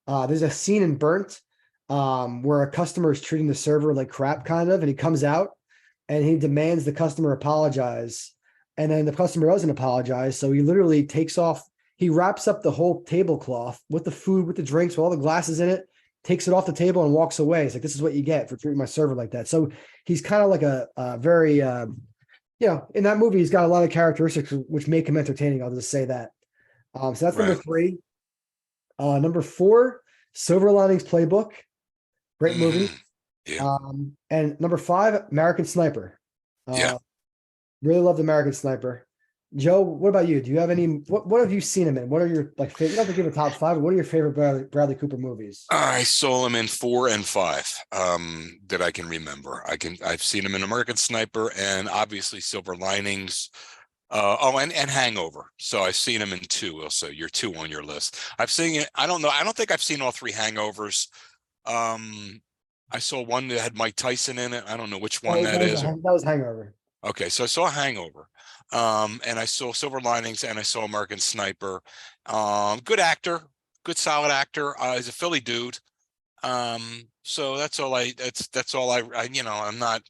There's a scene in Burnt where a customer is treating the server like crap, kind of, and he comes out and he demands the customer apologize. And then the customer doesn't apologize. So he literally takes off, he wraps up the whole tablecloth with the food, with the drinks, with all the glasses in it, takes it off the table and walks away. It's like, this is what you get for treating my server like that. So he's kind of like a very, in that movie, he's got a lot of characteristics which make him entertaining. I'll just say that. So that's Right. number 3. Number 4, Silver Linings Playbook. Great movie. Yeah. And number 5, American Sniper. Yeah. Really loved American Sniper. Joe, what about you? Do you have any? What have you seen him in? What are your favorite? You don't have to give a top 5. But what are your favorite Bradley Cooper movies? I saw him in 4 and 5 that I can remember. I've seen him in American Sniper and obviously Silver Linings. And Hangover. So I've seen him in 2 also. You're 2 on your list. I've seen it. I don't know. I don't think I've seen all 3 Hangovers. I saw one that had Mike Tyson in it. I don't know which one that is. That was Hangover. Okay, so I saw Hangover. And I saw Silver Linings and I saw American Sniper. Good actor, good solid actor. He's a Philly dude. So that's all I'm not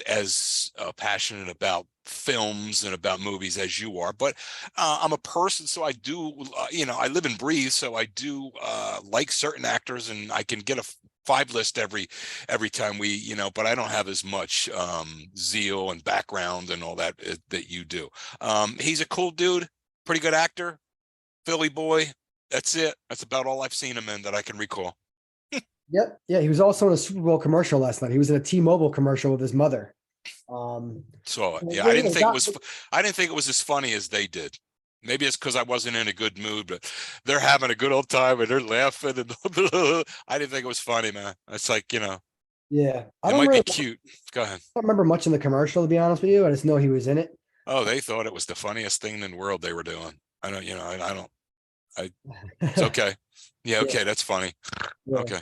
as passionate about films and about movies as you are, but I'm a person, so I do, I live and breathe, so I do like certain actors, and I can get a 5 list every time we, but I don't have as much zeal and background and all that that you do. He's a cool dude, pretty good actor, Philly boy. That's it. That's about all I've seen him in that I can recall. Yep. Yeah, he was also in a Super Bowl commercial last night. He was in a T-Mobile commercial with his mother. So yeah, I didn't think it was as funny as they did. Maybe it's because I wasn't in a good mood, but they're having a good old time and they're laughing and I didn't think it was funny, man. It's like, Yeah. it might be cute. Go ahead. I don't remember much in the commercial, to be honest with you. I just know he was in it. Oh, they thought it was the funniest thing in the world they were doing. It's okay. Yeah, okay, that's funny. Yeah. Okay.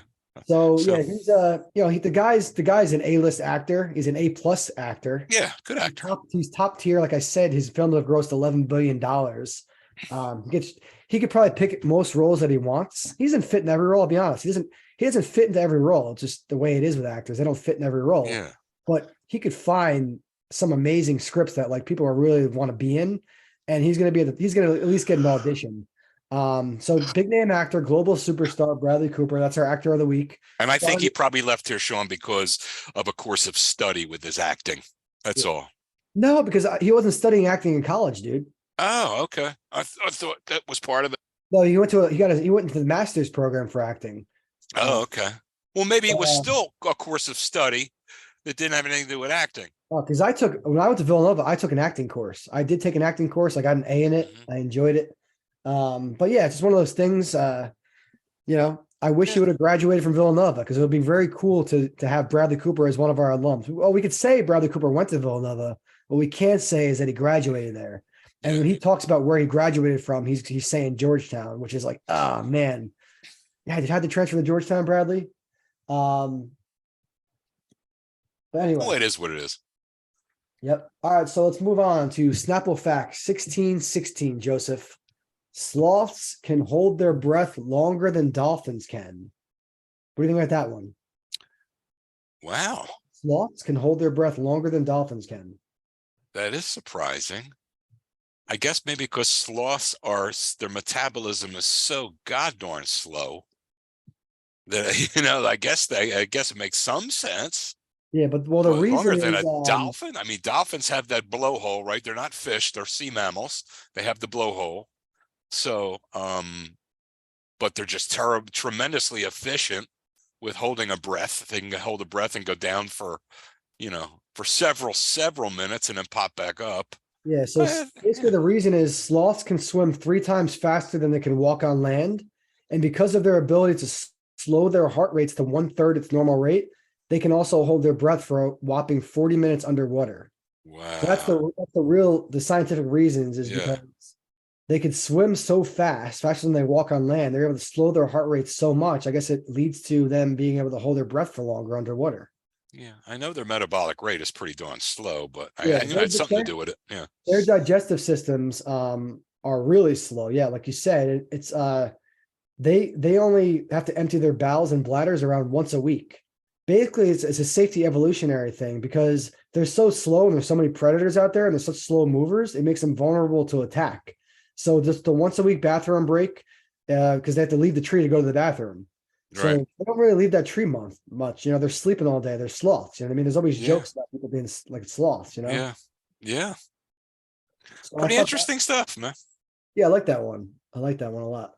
So yeah, he's the guy's an A-list actor. He's an A+ actor. Yeah, good actor. He's top tier. Like I said, his films have grossed $11 billion. He could probably pick most roles that he wants. He doesn't fit in every role. I'll be honest. He doesn't fit into every role. It's just the way it is with actors. They don't fit in every role. Yeah. But he could find some amazing scripts that like people really want to be in, and he's gonna at least get an audition. So big name actor, global superstar, Bradley Cooper. That's our actor of the week. And I think he probably left here, Sean, because of a course of study with his acting. That's all. No, because he wasn't studying acting in college, dude. Oh, okay. I thought that was part of it. No, he went into the master's program for acting. Oh, okay. Well, maybe it was still a course of study. that didn't have anything to do with acting. Oh, because when I went to Villanova, I took an acting course. I did take an acting course. I got an A in it. I enjoyed it. But yeah, it's just one of those things. I wish he would have graduated from Villanova because it would be very cool to have Bradley Cooper as one of our alums. Well, we could say Bradley Cooper went to Villanova. What we can't say is that he graduated there. And when he talks about where he graduated from, he's saying Georgetown, which is like, oh man. Yeah, you had to transfer to Georgetown, Bradley. But anyway. Well, it is what it is. Yep. All right, so let's move on to Snapple Fact 1616, Joseph. Sloths can hold their breath longer than dolphins can. What do you think about that one? Wow. Sloths can hold their breath longer than dolphins can. That is surprising. I guess maybe because sloths their metabolism is so god darn slow that, I guess it makes some sense. Yeah, but the reason longer is than a dolphin. I mean, dolphins have that blowhole, right? They're not fish; they're sea mammals. They have the blowhole. So, but they're just tremendously efficient with holding a breath. They can hold a breath and go down for several minutes and then pop back up. Yeah. So basically, the reason is sloths can swim 3 times faster than they can walk on land, and because of their ability to slow their heart rates to 1/3 its normal rate, they can also hold their breath for a whopping 40 minutes underwater. Wow. So that's the scientific reasons is because they could swim so fast, faster than they walk on land. They're able to slow their heart rate so much. I guess it leads to them being able to hold their breath for longer underwater. Yeah, I know their metabolic rate is pretty darn slow, but I knew it had something to do with it. Yeah. Their digestive systems are really slow. Yeah, like you said, it's they only have to empty their bowels and bladders around once a week. Basically, it's a safety evolutionary thing because they're so slow and there's so many predators out there and they're such slow movers, it makes them vulnerable to attack. So just the once a week bathroom break, because they have to leave the tree to go to the bathroom. So they don't really leave that tree much. They're sleeping all day. They're sloths. You know what I mean? There's always jokes about people being like sloths, Yeah. Yeah. So pretty interesting stuff, man. Yeah, I like that one. I like that one a lot.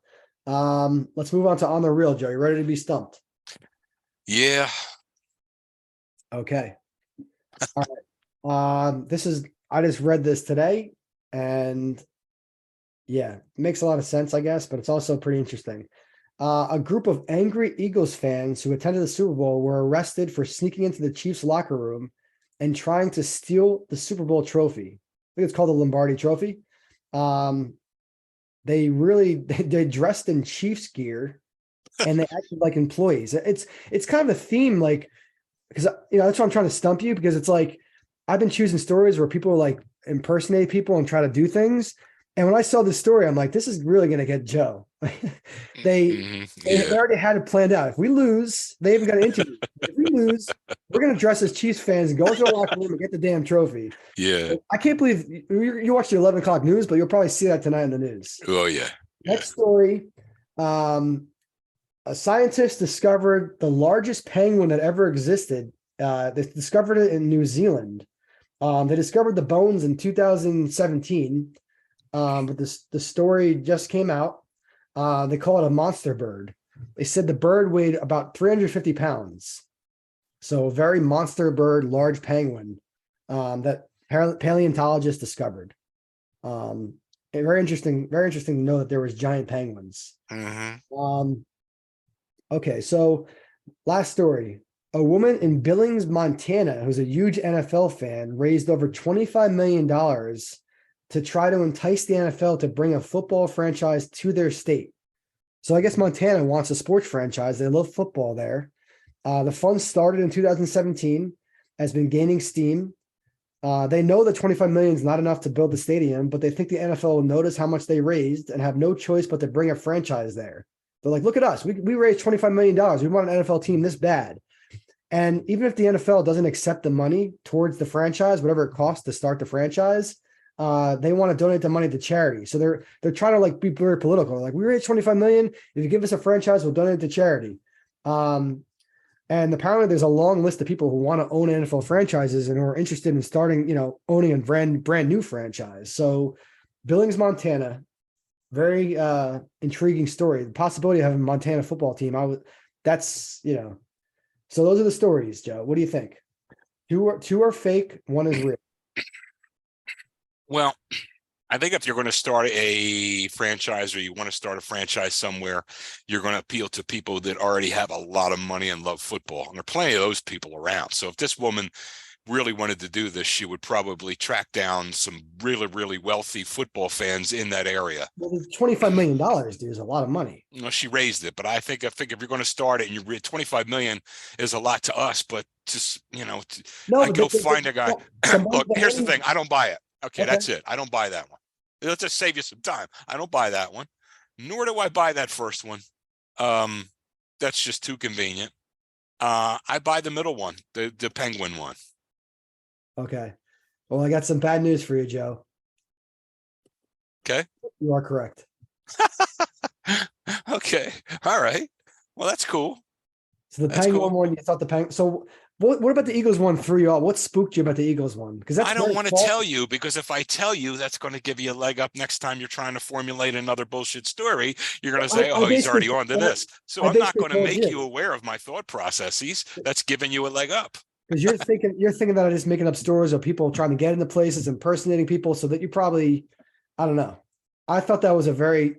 Let's move on to On the Real, Joe. You ready to be stumped? Yeah. Okay. All right. I just read this today and yeah, it makes a lot of sense, I guess, but it's also pretty interesting. A group of angry Eagles fans who attended the Super Bowl were arrested for sneaking into the Chiefs locker room and trying to steal the Super Bowl trophy. I think it's called the Lombardi Trophy. They dressed in Chiefs gear and they acted like employees. It's kind of a theme, like, because that's why I'm trying to stump you, because it's like I've been choosing stories where people like impersonate people and try to do things. And when I saw this story, I'm like, this is really going to get Joe. They already had it planned out. If we lose, they even got an interview. If we lose, we're going to dress as Chiefs fans and go into the locker room and get the damn trophy. Yeah. I can't believe you watched the 11 o'clock news, but you'll probably see that tonight in the news. Oh, yeah. Next story. A scientist discovered the largest penguin that ever existed. They discovered it in New Zealand. They discovered the bones in 2017. But the story just came out. They call it a monster bird. They said the bird weighed about 350 pounds. So a very monster bird, large penguin that paleontologists discovered. Very interesting to know that there was giant penguins. Mm-hmm. Okay, so last story. A woman in Billings, Montana, who's a huge NFL fan, raised over $25 million to try to entice the NFL to bring a football franchise to their state. So I guess Montana wants a sports franchise. They love football there. The fund started in 2017, has been gaining steam. They know that 25 million is not enough to build the stadium, but they think the NFL will notice how much they raised and have no choice but to bring a franchise there. They're like, look at us. We raised $25 million. We want an NFL team this bad. And even if the NFL doesn't accept the money towards the franchise, whatever it costs to start the franchise, they want to donate the money to charity. So they're trying to like be very political. Like, we raised 25 million. If you give us a franchise, we'll donate it to charity. And apparently there's a long list of people who want to own NFL franchises and who are interested in starting, owning a brand new franchise. So Billings, Montana, very intriguing story. The possibility of having a Montana football team. So those are the stories, Joe. What do you think? Two are fake. One is real. Well, I think if you're going to start a franchise or you want to start a franchise somewhere, you're going to appeal to people that already have a lot of money and love football. And there are plenty of those people around. So if this woman really wanted to do this, she would probably track down some really, really wealthy football fans in that area. Well, $25 million, dude, is a lot of money. You know, she raised it, but I think if you're going to start it and you're 25 million is a lot to us, but just, I go find a guy. Look, here's the thing. I don't buy it. Okay, that's it. I don't buy that one. Let's just save you some time. I don't buy that one. Nor do I buy that first one. That's just too convenient. I buy the middle one, the penguin one. Okay. Well, I got some bad news for you, Joe. Okay. You are correct. Okay. All right. Well, that's cool. So the penguin one, you thought the penguin. So what about the Eagles one threw you off? What spooked you about the Eagles one? Because I don't want to tell you, because if I tell you, that's going to give you a leg up next time you're trying to formulate another bullshit story. You're going to say, "Oh, he's already on to this." So I'm not going to make you aware of my thought processes. That's giving you a leg up. Because you're thinking that I'm just making up stories of people trying to get into places, impersonating people, so that you probably, I don't know. I thought that was a very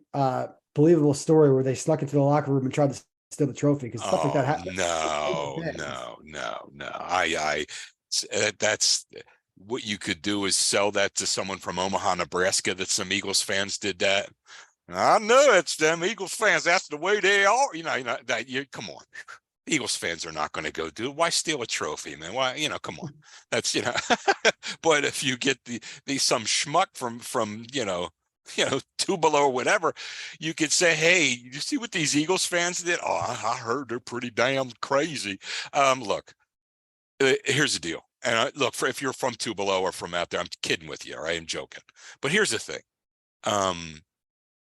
believable story where they snuck into the locker room and tried to steal the trophy, because stuff like that happens. No. That's what you could do is sell that to someone from Omaha, Nebraska, that some Eagles fans did that. I know it's them Eagles fans. That's the way they are. Come on. Eagles fans are not going to go do it. Why steal a trophy, man? Why, come on. That's, but if you get some schmuck from, two below or whatever, you could say, "Hey, you see what these Eagles fans did? Oh, I heard they're pretty damn crazy." Look, here's the deal. And look, if you're from two below or from out there, I'm kidding with you. All right. I'm joking. But here's the thing.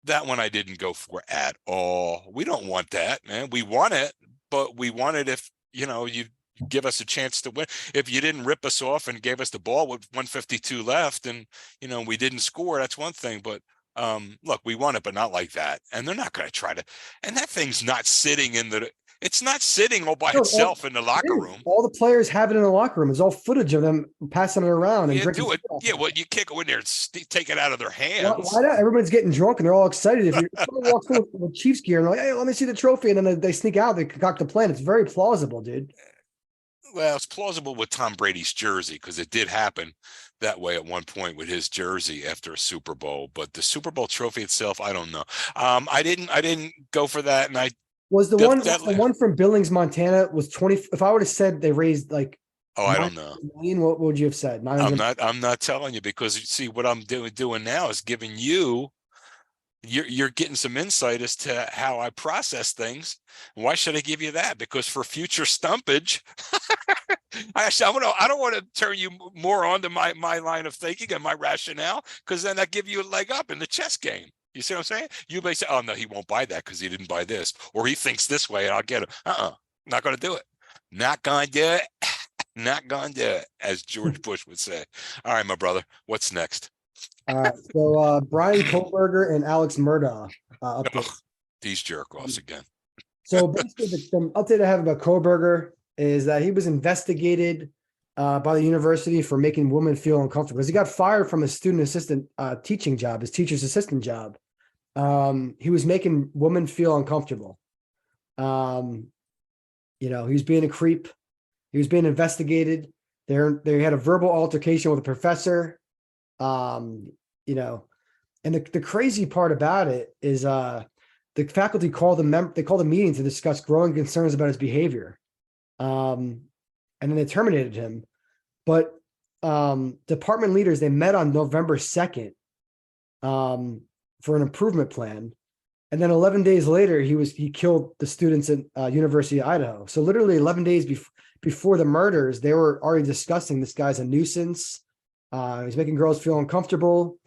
That one I didn't go for at all. We don't want that, man. We want it, but we want it if, you give us a chance to win. If you didn't rip us off and gave us the ball with 152 left and, we didn't score, that's one thing. But look, we want it, but not like that. And they're not going to try to. And that thing's not sitting it's not sitting all by itself in the locker room. All the players have it in the locker room. It's all footage of them passing it around and drinking. Yeah, well, you kick it in there and take it out of their hands. Why not? Everybody's getting drunk and they're all excited. If you walk through with Chiefs gear and they're like, "Hey, let me see the trophy," and then they sneak out, they concoct the plan. It's very plausible, dude. Well, it's plausible with Tom Brady's jersey, because it did happen that way at one point with his jersey after a Super Bowl. But the Super Bowl trophy itself, I don't know. I didn't go for that, and I was the one from Billings, Montana, was 20. If I would have said they raised like, I don't know. What would you have said? I'm not telling you, because you see what I'm doing now is giving you. You're getting some insight as to how I process things. Why should I give you that? Because for future stumpage, I don't want to turn you more onto my line of thinking and my rationale, because then I give you a leg up in the chess game. You see what I'm saying? You may say, "Oh no, he won't buy that because he didn't buy this, or he thinks this way, and I'll get him." Not going to do it. Not going to do it. Not going to do it, as George Bush would say. All right, my brother. What's next? All right. So Bryan Kohberger and Alex Murdaugh update. These jerk-offs again. So basically, the update I have about Kohberger is that he was investigated by the university for making women feel uncomfortable, because he got fired from his student assistant teaching job, his teacher's assistant job. He was making women feel uncomfortable. He was being a creep. He was being investigated. They had a verbal altercation with a professor. And the crazy part about it is the faculty called the meeting to discuss growing concerns about his behavior. And then they terminated him. But department leaders, they met on November 2nd for an improvement plan. And then 11 days later, he killed the students at University of Idaho. So literally 11 days before the murders, they were already discussing this guy's a nuisance. He's making girls feel uncomfortable.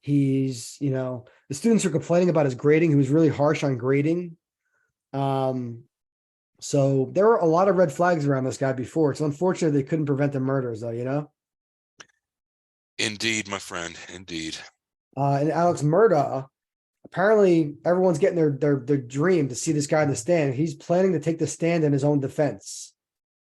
The students are complaining about his grading. He was really harsh on grading. So there were a lot of red flags around this guy before. It's unfortunate they couldn't prevent the murders, though, Indeed, my friend. Indeed. And Alex Murdaugh, apparently everyone's getting their dream to see this guy in the stand. He's planning to take the stand in his own defense.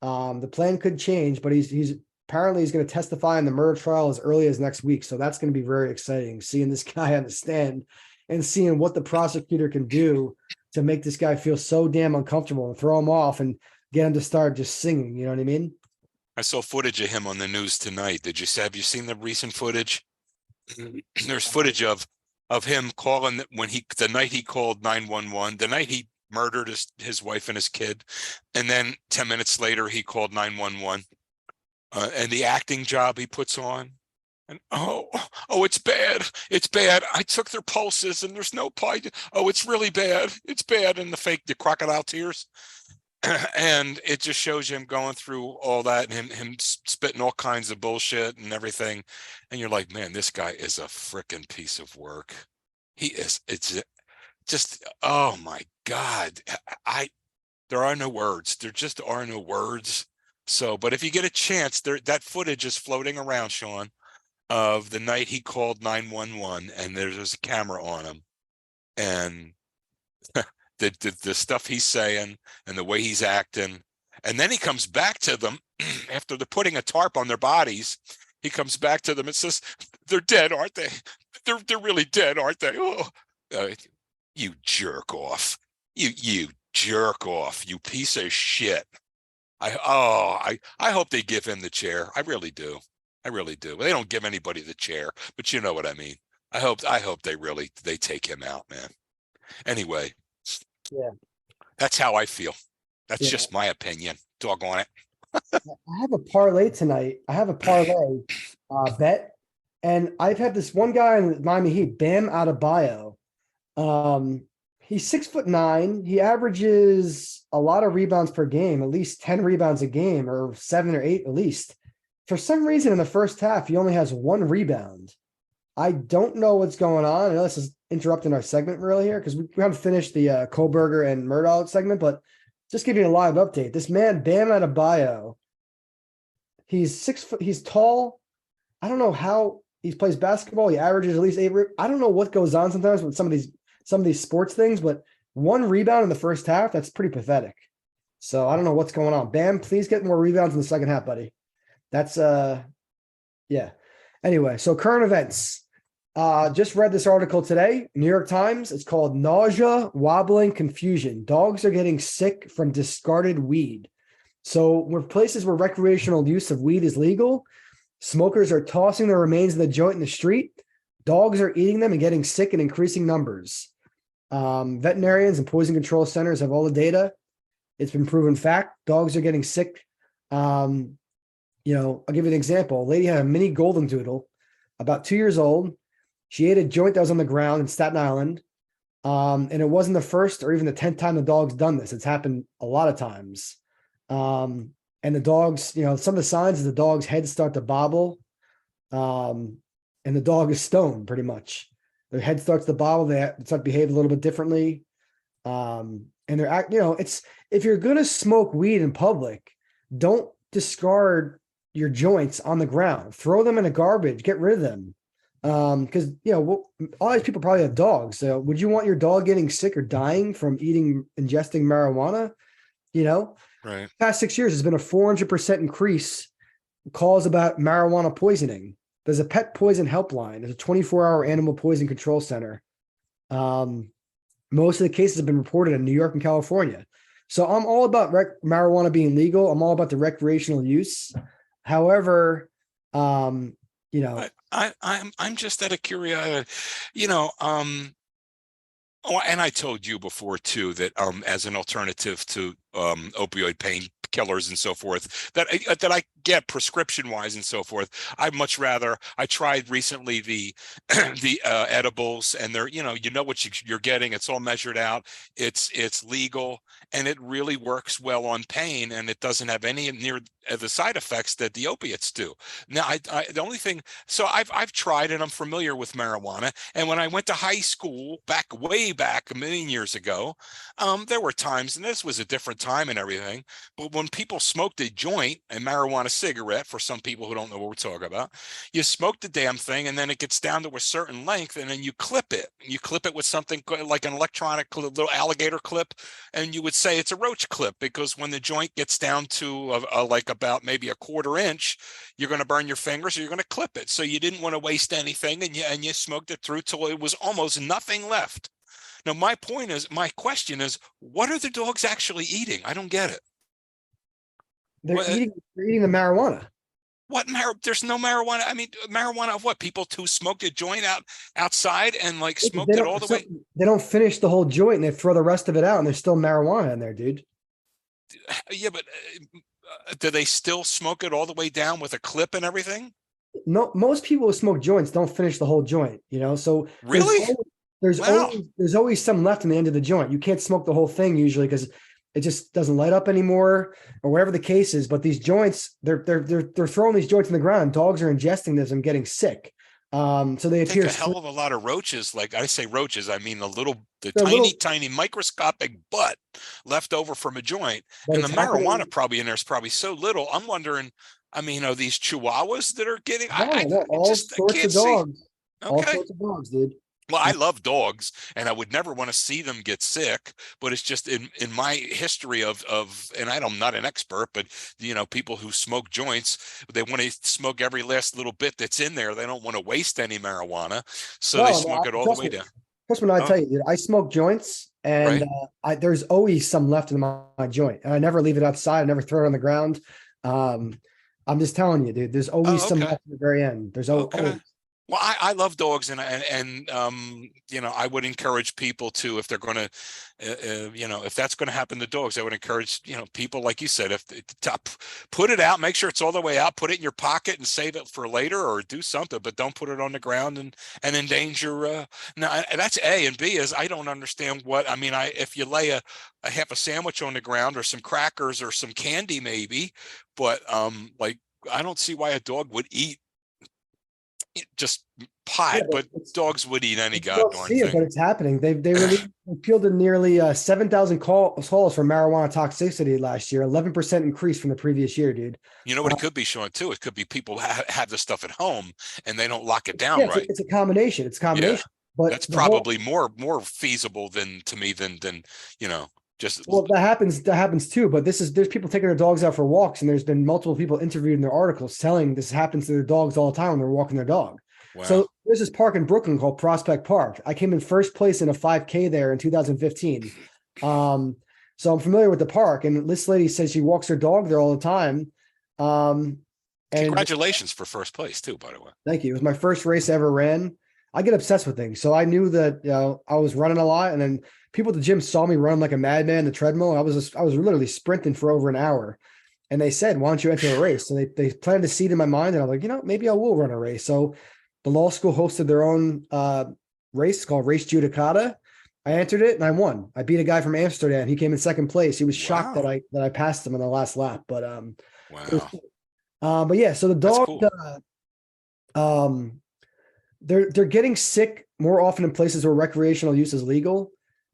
The plan could change, but he's apparently he's going to testify in the murder trial as early as next week. So that's going to be very exciting, seeing this guy on the stand and seeing what the prosecutor can do to make this guy feel so damn uncomfortable and throw him off and get him to start just singing. You know what I mean? I saw footage of him on the news tonight. Have you seen the recent footage? There's footage of him calling the night he called 911, the night he murdered his wife and his kid, and then 10 minutes later he called 911, and the acting job he puts on, and oh, it's bad, I took their pulses and there's no pulse. Oh, it's really bad, and the crocodile tears. And it just shows you him going through all that and him spitting all kinds of bullshit and everything. And you're like, man, this guy is a freaking piece of work. He is. It's just, oh my God. There are no words. There just are no words. So, but if you get a chance, that footage is floating around, Sean, of the night he called 911, and there's a camera on him. And the stuff he's saying and the way he's acting. And then he comes back to them after they're putting a tarp on their bodies. He comes back to them and says, they're dead, aren't they? They're really dead, aren't they? Oh, you jerk off. You jerk off, you piece of shit. I hope they give him the chair. I really do. They don't give anybody the chair, but you know what I mean. I hope they take him out, man. Anyway. Yeah. That's how I feel. That's just my opinion. Doggone it. I have a parlay tonight. I have a parlay bet. And I've had this one guy in Miami Heat, Bam Adebayo. He's 6'9". He averages a lot of rebounds per game, at least 10 rebounds a game, or 7 or 8 at least. For some reason, in the first half, he only has 1 rebound. I don't know what's going on. I know this is interrupting our segment really here because we haven't finished the Kohberger and Murdaugh segment, but just give you a live update. This man, Bam Adebayo, he's 6 foot. He's tall. I don't know how he plays basketball. He averages at least 8. I don't know what goes on sometimes with some of these sports things, but 1 rebound in the first half, that's pretty pathetic. So I don't know what's going on. Bam, please get more rebounds in the second half, buddy. That's yeah. Anyway, so current events. Just read this article today, New York Times. It's called Nausea, Wobbling, Confusion. Dogs are getting sick from discarded weed. So places where recreational use of weed is legal, smokers are tossing the remains of the joint in the street. Dogs are eating them and getting sick in increasing numbers. Veterinarians and poison control centers have all the data. It's been proven fact. Dogs are getting sick. I'll give you an example. A lady had a mini golden doodle, about 2 years old. She ate a joint that was on the ground in Staten Island. And it wasn't the first or even the 10th time the dog's done this. It's happened a lot of times. And the dogs, some of the signs is the dog's head start to bobble. And the dog is stoned pretty much. Their head starts to bobble. They start to behave a little bit differently. And they're if you're going to smoke weed in public, don't discard your joints on the ground. Throw them in a garbage. Get rid of them. Because all these people probably have dogs. So would you want your dog getting sick or dying from ingesting marijuana? Right. Past 6 years, there's been a 400% increase calls about marijuana poisoning. There's a pet poison helpline. There's a 24-hour animal poison control center. Most of the cases have been reported in New York and California. So I'm all about marijuana being legal. I'm all about the recreational use. However, I'm just out of curiosity, and I told you before too that as an alternative to opioid painkillers and so forth that I get prescription wise and so forth, I tried recently the edibles, and they're what you're getting. It's all measured out. It's legal, and it really works well on pain, and it doesn't have any near the side effects that the opiates do. Now, the only thing, so I've tried, and I'm familiar with marijuana. And when I went to high school way back a million years ago, there were times, and this was a different time and everything, but when people smoked a joint and marijuana a cigarette for some people who don't know what we're talking about. You smoke the damn thing, and then it gets down to a certain length, and then you clip it. You clip it with something like an electronic little alligator clip, and you would say it's a roach clip, because when the joint gets down to like about maybe a quarter inch, you're going to burn your fingers, or you're going to clip it. So you didn't want to waste anything, and you smoked it through till it was almost nothing left. Now, my question is, what are the dogs actually eating? I don't get it. They're eating the marijuana. There's no marijuana. I mean, marijuana of what? People who smoked a joint outside and like smoked it all the way. They don't finish the whole joint and they throw the rest of it out, and there's still marijuana in there, dude. Yeah, but do they still smoke it all the way down with a clip and everything? No, most people who smoke joints don't finish the whole joint, So really, there's always some left in the end of the joint. You can't smoke the whole thing usually because it just doesn't light up anymore, or whatever the case is. But these joints, they're throwing these joints in the ground. Dogs are ingesting this and getting sick. So they appear a hell of a lot of roaches. Like I say roaches, I mean tiny microscopic butt left over from a joint, and the marijuana probably in there is probably so little. I'm wondering. I mean, are these chihuahuas that are getting? All sorts of dogs. Okay. All sorts of dogs, dude. Well, I love dogs, and I would never want to see them get sick. But it's just in my history of, and I'm not an expert, but people who smoke joints, they want to smoke every last little bit that's in there. They don't want to waste any marijuana, so they smoke it all the way down. That's what I tell you, dude. I smoke joints, and there's always some left in my joint, and I never leave it outside. I never throw it on the ground. I'm just telling you, dude. There's always some left at the very end. There's always. Well, I love dogs, and I would encourage people to, if they're going to, if that's going to happen to dogs, I would encourage, people, like you said, put it out, make sure it's all the way out, put it in your pocket and save it for later, or do something, but don't put it on the ground and endanger. Now, that's A, and B is I don't understand if you lay a half a sandwich on the ground or some crackers or some candy maybe, but I don't see why a dog would eat just pot, but dogs would eat any goddamn thing. But it's happening. They fielded nearly 7,000 calls for marijuana toxicity last year, 11% increase from the previous year, dude. You know what it could be, Sean, too? It could be people have this stuff at home and they don't lock it down right. It's a combination. It's a combination. Yeah. But that's probably more feasible than just. Well, that happens too. But there's people taking their dogs out for walks, and there's been multiple people interviewed in their articles telling this happens to their dogs all the time when they're walking their dog. Wow. So there's this park in Brooklyn called Prospect Park. I came in first place in a 5K there in 2015. So I'm familiar with the park, and this lady says she walks her dog there all the time. And congratulations for first place too, by the way. Thank you. It was my first race I ever ran. I get obsessed with things. So I knew that I was running a lot, and then people at the gym saw me run like a madman, the treadmill. I was literally sprinting for over an hour, and they said, "Why don't you enter a race?" So they planted a seed in my mind, and I'm like, maybe I will run a race. So the law school hosted their own race called Race Judicata. I entered it and I won. I beat a guy from Amsterdam. He came in second place. He was shocked that I passed him in the last lap. But but yeah, so the dog, cool. They're getting sick more often in places where recreational use is legal.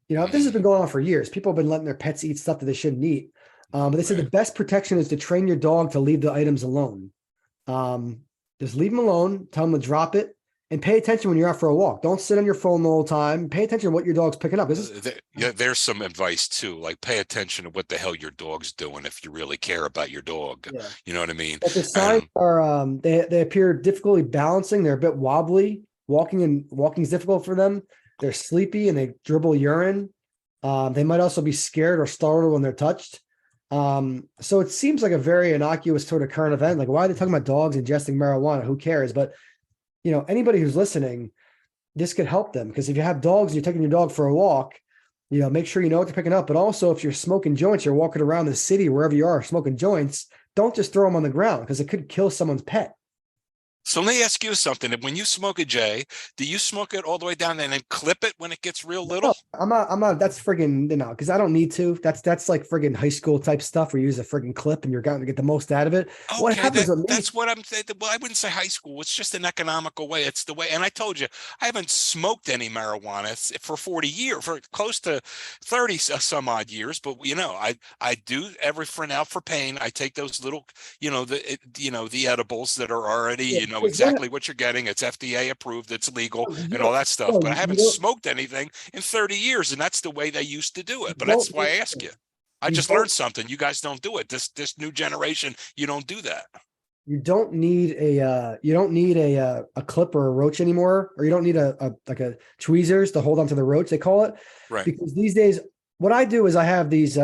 This has been going on for years. People have been letting their pets eat stuff that they shouldn't eat. But they said the best protection is to train your dog to leave the items alone. Just leave them alone, tell them to drop it, and pay attention when you're out for a walk. Don't sit on your phone the whole time. Pay attention to what your dog's picking up. There's some advice too, like pay attention to what the hell your dog's doing if you really care about your dog. Yeah. You know what I mean? But the signs are they appear difficulty balancing. They're a bit wobbly. Walking's difficult for them. They're sleepy and they dribble urine. They might also be scared or startled when they're touched. So it seems like a very innocuous sort of current event. Like, why are they talking about dogs ingesting marijuana? Who cares? But anybody who's listening, this could help them, because if you have dogs and you're taking your dog for a walk, make sure you know what they're picking up. But also, if you're smoking joints, you're walking around the city, wherever you are, smoking joints, don't just throw them on the ground, because it could kill someone's pet. So let me ask you something. When you smoke a J, do you smoke it all the way down and then clip it when it gets real No, little? I'm not, that's friggin', because I don't need to. That's like friggin' high school type stuff where you use a friggin' clip and you're going to get the most out of it. What Okay, happens with me? that's what I'm saying. Well, I wouldn't say high school. It's just an economical way. It's the way. And I told you, I haven't smoked any marijuana for 40 years, for close to 30 some odd years. But I do every for now for pain. I take those little, the edibles that are already, Yeah, because exactly what you're getting. It's FDA approved. It's legal you and all don't, that stuff. no, But I you haven't don't, smoked anything in 30 years, and that's the way they used to do you it. But that's don't, why I ask you. I you just learned don't something. You guys don't do it. This new generation, you don't do that. you don't need a clip or a roach anymore, or you don't need a like a tweezers to hold onto the roach, they call it. Right. Because these days, what I do is I have these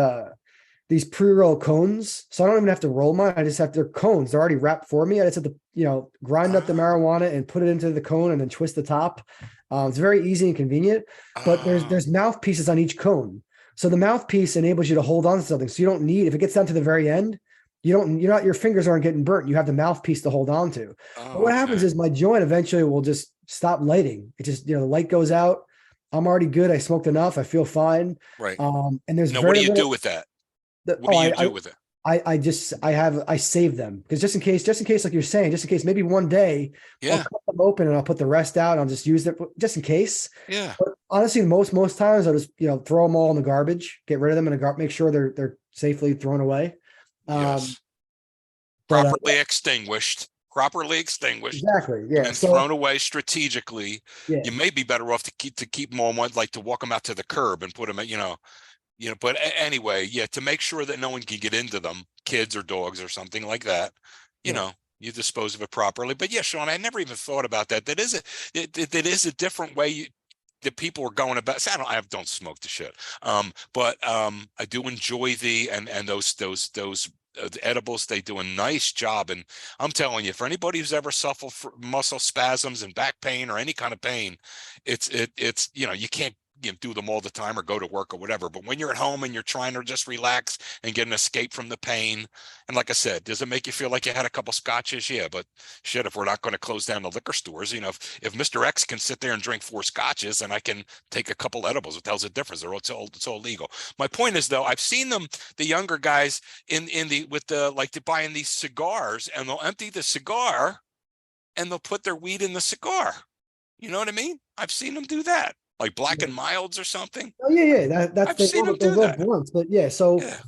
pre-roll cones, so I don't even have to roll mine. I just have their cones. They're already wrapped for me. I just have to, grind up the Oh, marijuana and put it into the cone and then twist the top. It's very easy and convenient, but there's oh, there's mouthpieces on each cone. So the mouthpiece enables you to hold on to something. So you don't need, if it gets down to the very end, your fingers aren't getting burnt. You have the mouthpiece to hold on to. But oh, what okay. happens is my joint eventually will just stop lighting. It just, the light goes out. I'm already good. I smoked enough. I feel fine. Right. And there's Now, what very do you do little. with that? The, What oh, do you do with it? I save them because just in case, like you're saying, just in case, maybe one day I'll Yeah, cut them open and I'll put the rest out. And I'll just use it just in case. yeah, But honestly, most times I'll just, throw them all in the garbage, get rid of them in make sure they're safely thrown away. Um, yes. but Properly extinguished, exactly. and Yeah. then So thrown away strategically. yeah, You may be better off to keep them on one, like to walk them out to the curb and put them, But anyway, yeah, to make sure that no one can get into them, kids or dogs or something like that. You yeah. know, you dispose of it properly. But yeah, Sean, I never even thought about that. That is a different way that people are going about. So I don't smoke the shit. But I do enjoy and those edibles. They do a nice job, and I'm telling you, for anybody who's ever suffered from muscle spasms and back pain or any kind of pain, it's you can't do them all the time or go to work or whatever. But when you're at home and you're trying to just relax and get an escape from the pain, and like I said, does it make you feel like you had a couple scotches? Yeah, but shit, if we're not going to close down the liquor stores, if Mr. X can sit there and drink 4 scotches and I can take a couple edibles, what the hell's the difference? It's all legal. My point is though, I've seen them, the younger guys in the with the like to buying these cigars, and they'll empty the cigar and they'll put their weed in the cigar. You know what I mean? I've seen them do that, like Black and Milds or something. Oh yeah. That's I've seen them they do go that. blunts, but yeah. So Yeah,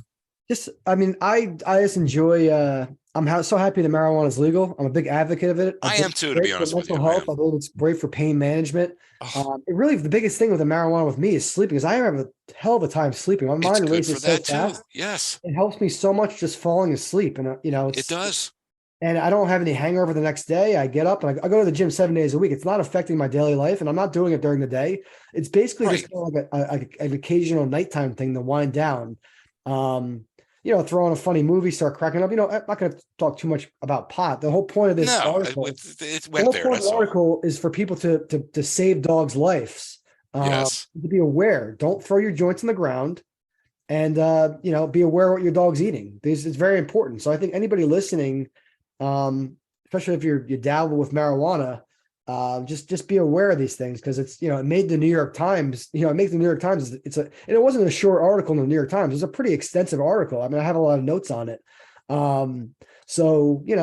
just, I mean, I just enjoy. So happy that marijuana is legal. I'm a big advocate of it. I I believe am it's too, to be great for honest with mental you, health. man. I believe it's great for pain management. Oh, It really, the biggest thing with the marijuana with me is sleeping, because I have a hell of a time sleeping. My it's mind good for races so that too. fast. Yes, It helps me so much just falling asleep, and it does. and I don't have any hangover the next day. I get up and I go to the gym 7 days a week. It's not affecting my daily life, and I'm not doing it during the day. It's basically Right. just kind of like an occasional nighttime thing to wind down. Um, throw on a funny movie, start cracking up. I'm not going to talk too much about pot. The whole point of this No, article, it the went whole there. point of the That's all. article is for people to save dogs' lives. Yes. To be aware. Don't throw your joints in the ground, and be aware what your dog's eating. This is very important. So I think anybody listening, especially if you dabble with marijuana, just be aware of these things, because it's, it made the New York Times. It makes the New York Times. And it wasn't a short article in the New York Times. It was a pretty extensive article. I mean, I have a lot of notes on it. So it's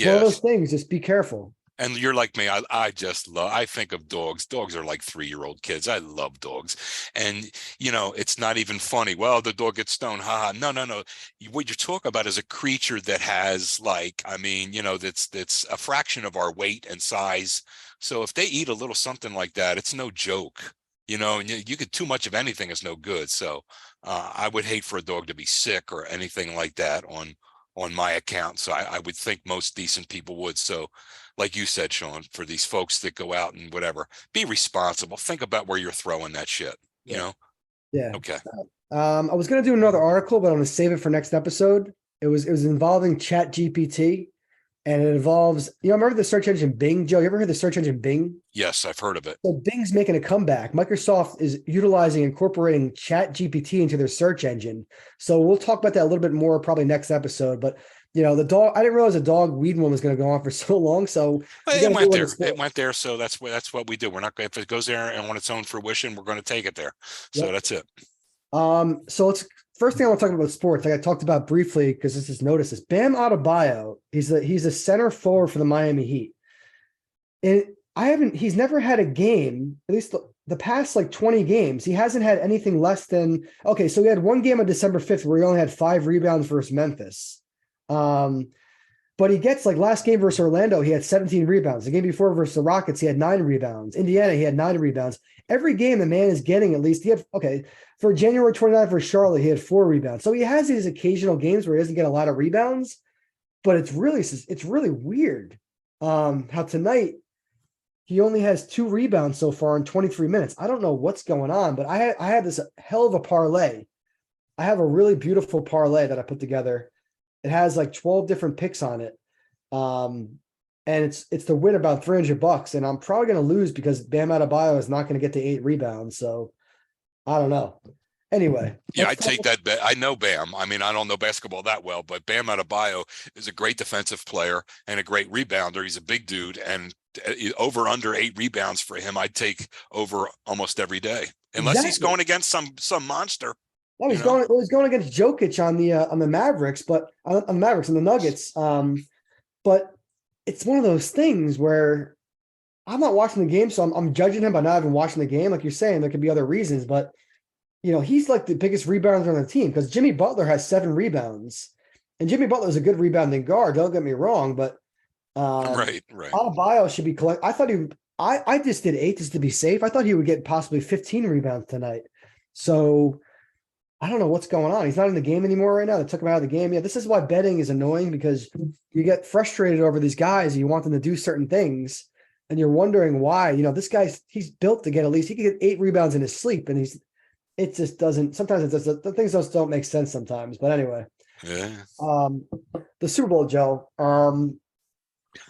one of those Yes. things. Just be careful. And you're like me. I just love, I think of dogs. Dogs are like 3-year-old kids. I love dogs. And, it's not even funny. Well, the dog gets stoned. Ha ha. No, no, no. What you're talking about is a creature that has that's a fraction of our weight and size. So if they eat a little something like that, it's no joke. And you get too much of anything is no good. So I would hate for a dog to be sick or anything like that on my account. So I would think most decent people would. So like you said, Sean, for these folks that go out and whatever, be responsible. Think about where you're throwing that shit, you Yeah. know? Yeah. Okay. I was going to do another article, but I'm going to save it for next episode. It was involving Chat GPT, and it involves, remember the search engine Bing, Joe? You ever heard the search engine Bing? Yes, I've heard of it. So Bing's making a comeback. Microsoft is incorporating Chat GPT into their search engine. So we'll talk about that a little bit more probably next episode. But the dog. I didn't realize the dog weed one was going to go on for so long. So Well, we got it to do went one to there. It sport. went there. So that's what we do. We're not going, if it goes there and on its own fruition, we're going to take it there. So Yep. that's it. So let's first thing I want to talk about sports, like I talked about briefly because this is noticed, is Bam Adebayo. He's a center forward for the Miami Heat. And he's never had a game, at least the past like 20 games, he hasn't had anything less than, okay, so he had one game on December 5th where he only had 5 rebounds versus Memphis. But he gets like last game versus Orlando, he had 17 rebounds. The game before versus the Rockets, he had 9 rebounds. Indiana, he had 9 rebounds. Every game, the man is getting at least, for January 29th for Charlotte, he had 4 rebounds. So he has these occasional games where he doesn't get a lot of rebounds, but it's really weird. How tonight he only has 2 rebounds so far in 23 minutes. I don't know what's going on, but I had this hell of a parlay. I have a really beautiful parlay that I put together. It has like 12 different picks on it. And it's to win about $300, and I'm probably going to lose because Bam Adebayo is not going to get to 8 rebounds. So I don't know. Anyway, Yeah, I take that bet. I know Bam. I mean, I don't know basketball that well, but Bam Adebayo is a great defensive player and a great rebounder. He's a big dude, and over under 8 rebounds for him, I'd take over almost every day, unless he's going against some monster. No, he's going against Jokic on the Mavericks, but on the Mavericks and the Nuggets. But it's one of those things where I'm not watching the game, so I'm judging him by not even watching the game. Like you're saying, there could be other reasons, but he's like the biggest rebounder on the team because Jimmy Butler has 7 rebounds, and Jimmy Butler is a good rebounding guard. Don't get me wrong, but Right. Adebayo should be collect. I thought I just did 8 just to be safe. I thought he would get possibly 15 rebounds tonight. So I don't know what's going on. He's not in the game anymore right now. They took him out of the game. Yeah, this is why betting is annoying because you get frustrated over these guys and you want them to do certain things, and you're wondering why. This he's built to get at least he can get 8 rebounds in his sleep, and it just doesn't. Sometimes the things just don't make sense sometimes. But anyway, Yeah. the Super Bowl, Joe.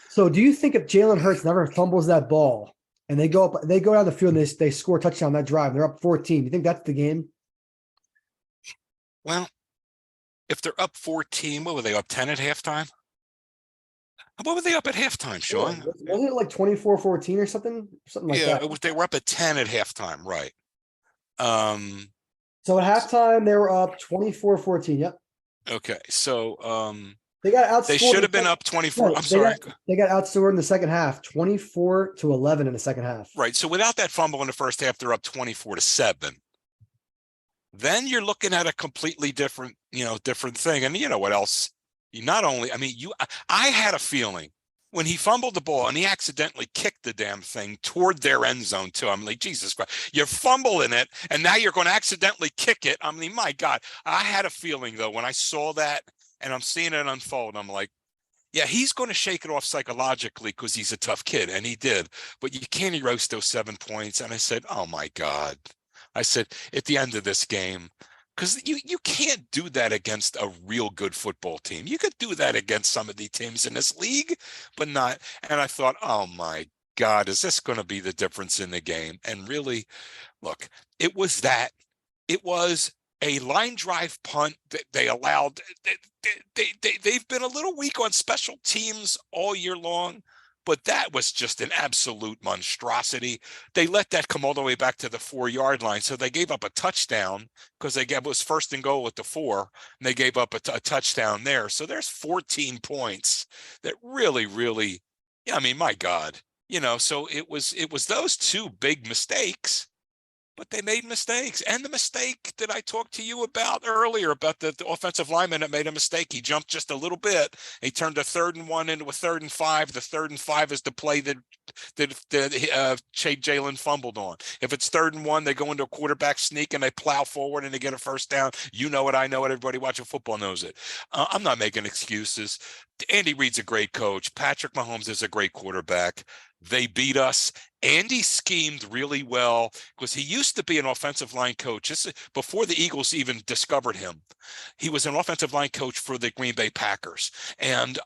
So do you think if Jalen Hurts never fumbles that ball and they go down the field and they score a touchdown that drive, they're up 14? You think that's the game? Well, if they're up 14, what were they up 10 at halftime? What were they up at halftime, Sean? Yeah, wasn't it like 24-14 or something? Something like that. They were up at 10 at halftime, right? So at halftime they were up 24-14. Yep. Okay, so they got outscored. They should have been up 24. No, I'm sorry. They got outscored in the second half, 24-11 in the second half. Right. So without that fumble in the first half, they're up 24-7. Then you're looking at a completely different thing. And you know what else? I had a feeling when he fumbled the ball and he accidentally kicked the damn thing toward their end zone too. I'm like, Jesus Christ, you're fumbling it and now you're going to accidentally kick it. I mean, my God, I had a feeling though, when I saw that and I'm seeing it unfold, I'm like, yeah, he's going to shake it off psychologically because he's a tough kid, and he did. But you can't erase those 7 points. And I said, oh my God. I said, at the end of this game, because you can't do that against a real good football team. You could do that against some of the teams in this league, but not. And I thought, oh my God, is this going to be the difference in the game? And really, look, it was that. It was a line drive punt that they allowed. They've been a little weak on special teams all year long, but that was just an absolute monstrosity. They let that come all the way back to the 4-yard line. So they gave up a touchdown because it was 1st and goal at the 4, and they gave up a touchdown there. So there's 14 points that really, really, I mean, my God, so it was those 2 big mistakes. But they made mistakes. And the mistake that I talked to you about earlier, about the offensive lineman that made a mistake. He jumped just a little bit. He turned a 3rd and 1 into a 3rd and 5. The 3rd and 5 is the play that Jalen fumbled on. If it's 3rd and 1, they go into a quarterback sneak and they plow forward and they get a first down. You know it. I know it. Everybody watching football knows it. I'm not making excuses. Andy Reid's a great coach. Patrick Mahomes is a great quarterback. They beat us. Andy schemed really well because he used to be an offensive line coach. This is before the Eagles even discovered him. He was an offensive line coach for the Green Bay Packers. And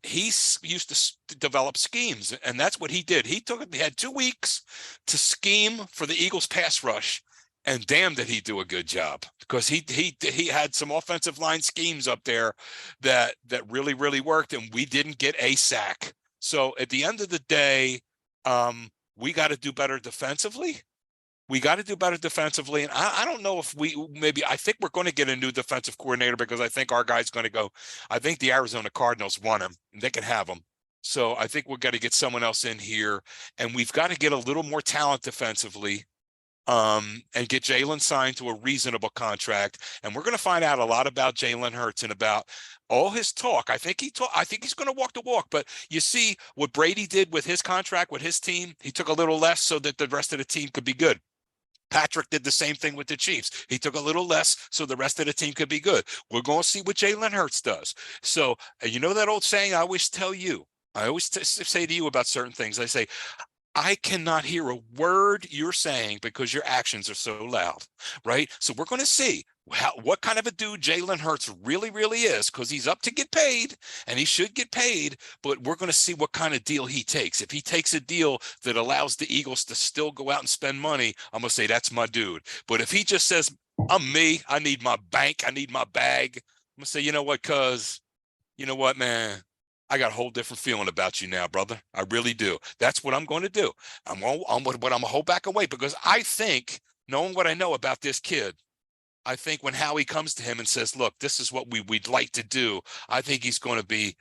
he used to develop schemes. And that's what he did. He had 2 weeks to scheme for the Eagles pass rush. And damn, did he do a good job, because he had some offensive line schemes up there that really, really worked, and we didn't get a sack. So at the end of the day, we got to do better defensively. We got to do better defensively. And I don't know if I think we're going to get a new defensive coordinator, because I think our guy's going to go. I think the Arizona Cardinals want him, and they can have him. So I think we're going to get someone else in here, and we've got to get a little more talent defensively. And get Jalen signed to a reasonable contract. And we're going to find out a lot about Jalen Hurts and about all his talk. I think he's going to walk the walk. But you see what Brady did with his contract, with his team. He took a little less so that the rest of the team could be good. Patrick did the same thing with the Chiefs. He took a little less so the rest of the team could be good. We're going to see what Jalen Hurts does. So you know that old saying I always tell you, I always say to you about certain things. I say, I cannot hear a word you're saying because your actions are so loud, right? So we're going to see what kind of a dude Jalen Hurts really, really is, because he's up to get paid, and he should get paid, but we're going to see what kind of deal he takes. If he takes a deal that allows the Eagles to still go out and spend money, I'm going to say that's my dude. But if he just says, I'm me, I need my bank, I need my bag, I'm going to say, you know what, cuz, you know what, man? I got a whole different feeling about you now, brother. I really do. That's what I'm going to do. I'm going to hold back away, because I think, knowing what I know about this kid, I think when Howie comes to him and says, look, this is what we'd like to do, I think he's going to be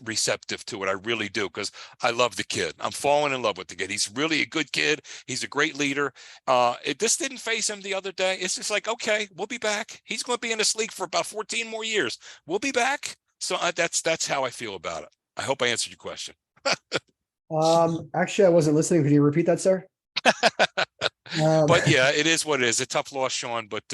receptive to it. I really do, because I love the kid. I'm falling in love with the kid. He's really a good kid. He's a great leader. This didn't phase him the other day. It's just like, okay, we'll be back. He's going to be in this league for about 14 more years. We'll be back. So that's how I feel about it. I hope I answered your question. Actually, I wasn't listening. Could you repeat that, sir? But yeah, it is what it is. A tough loss, Sean, but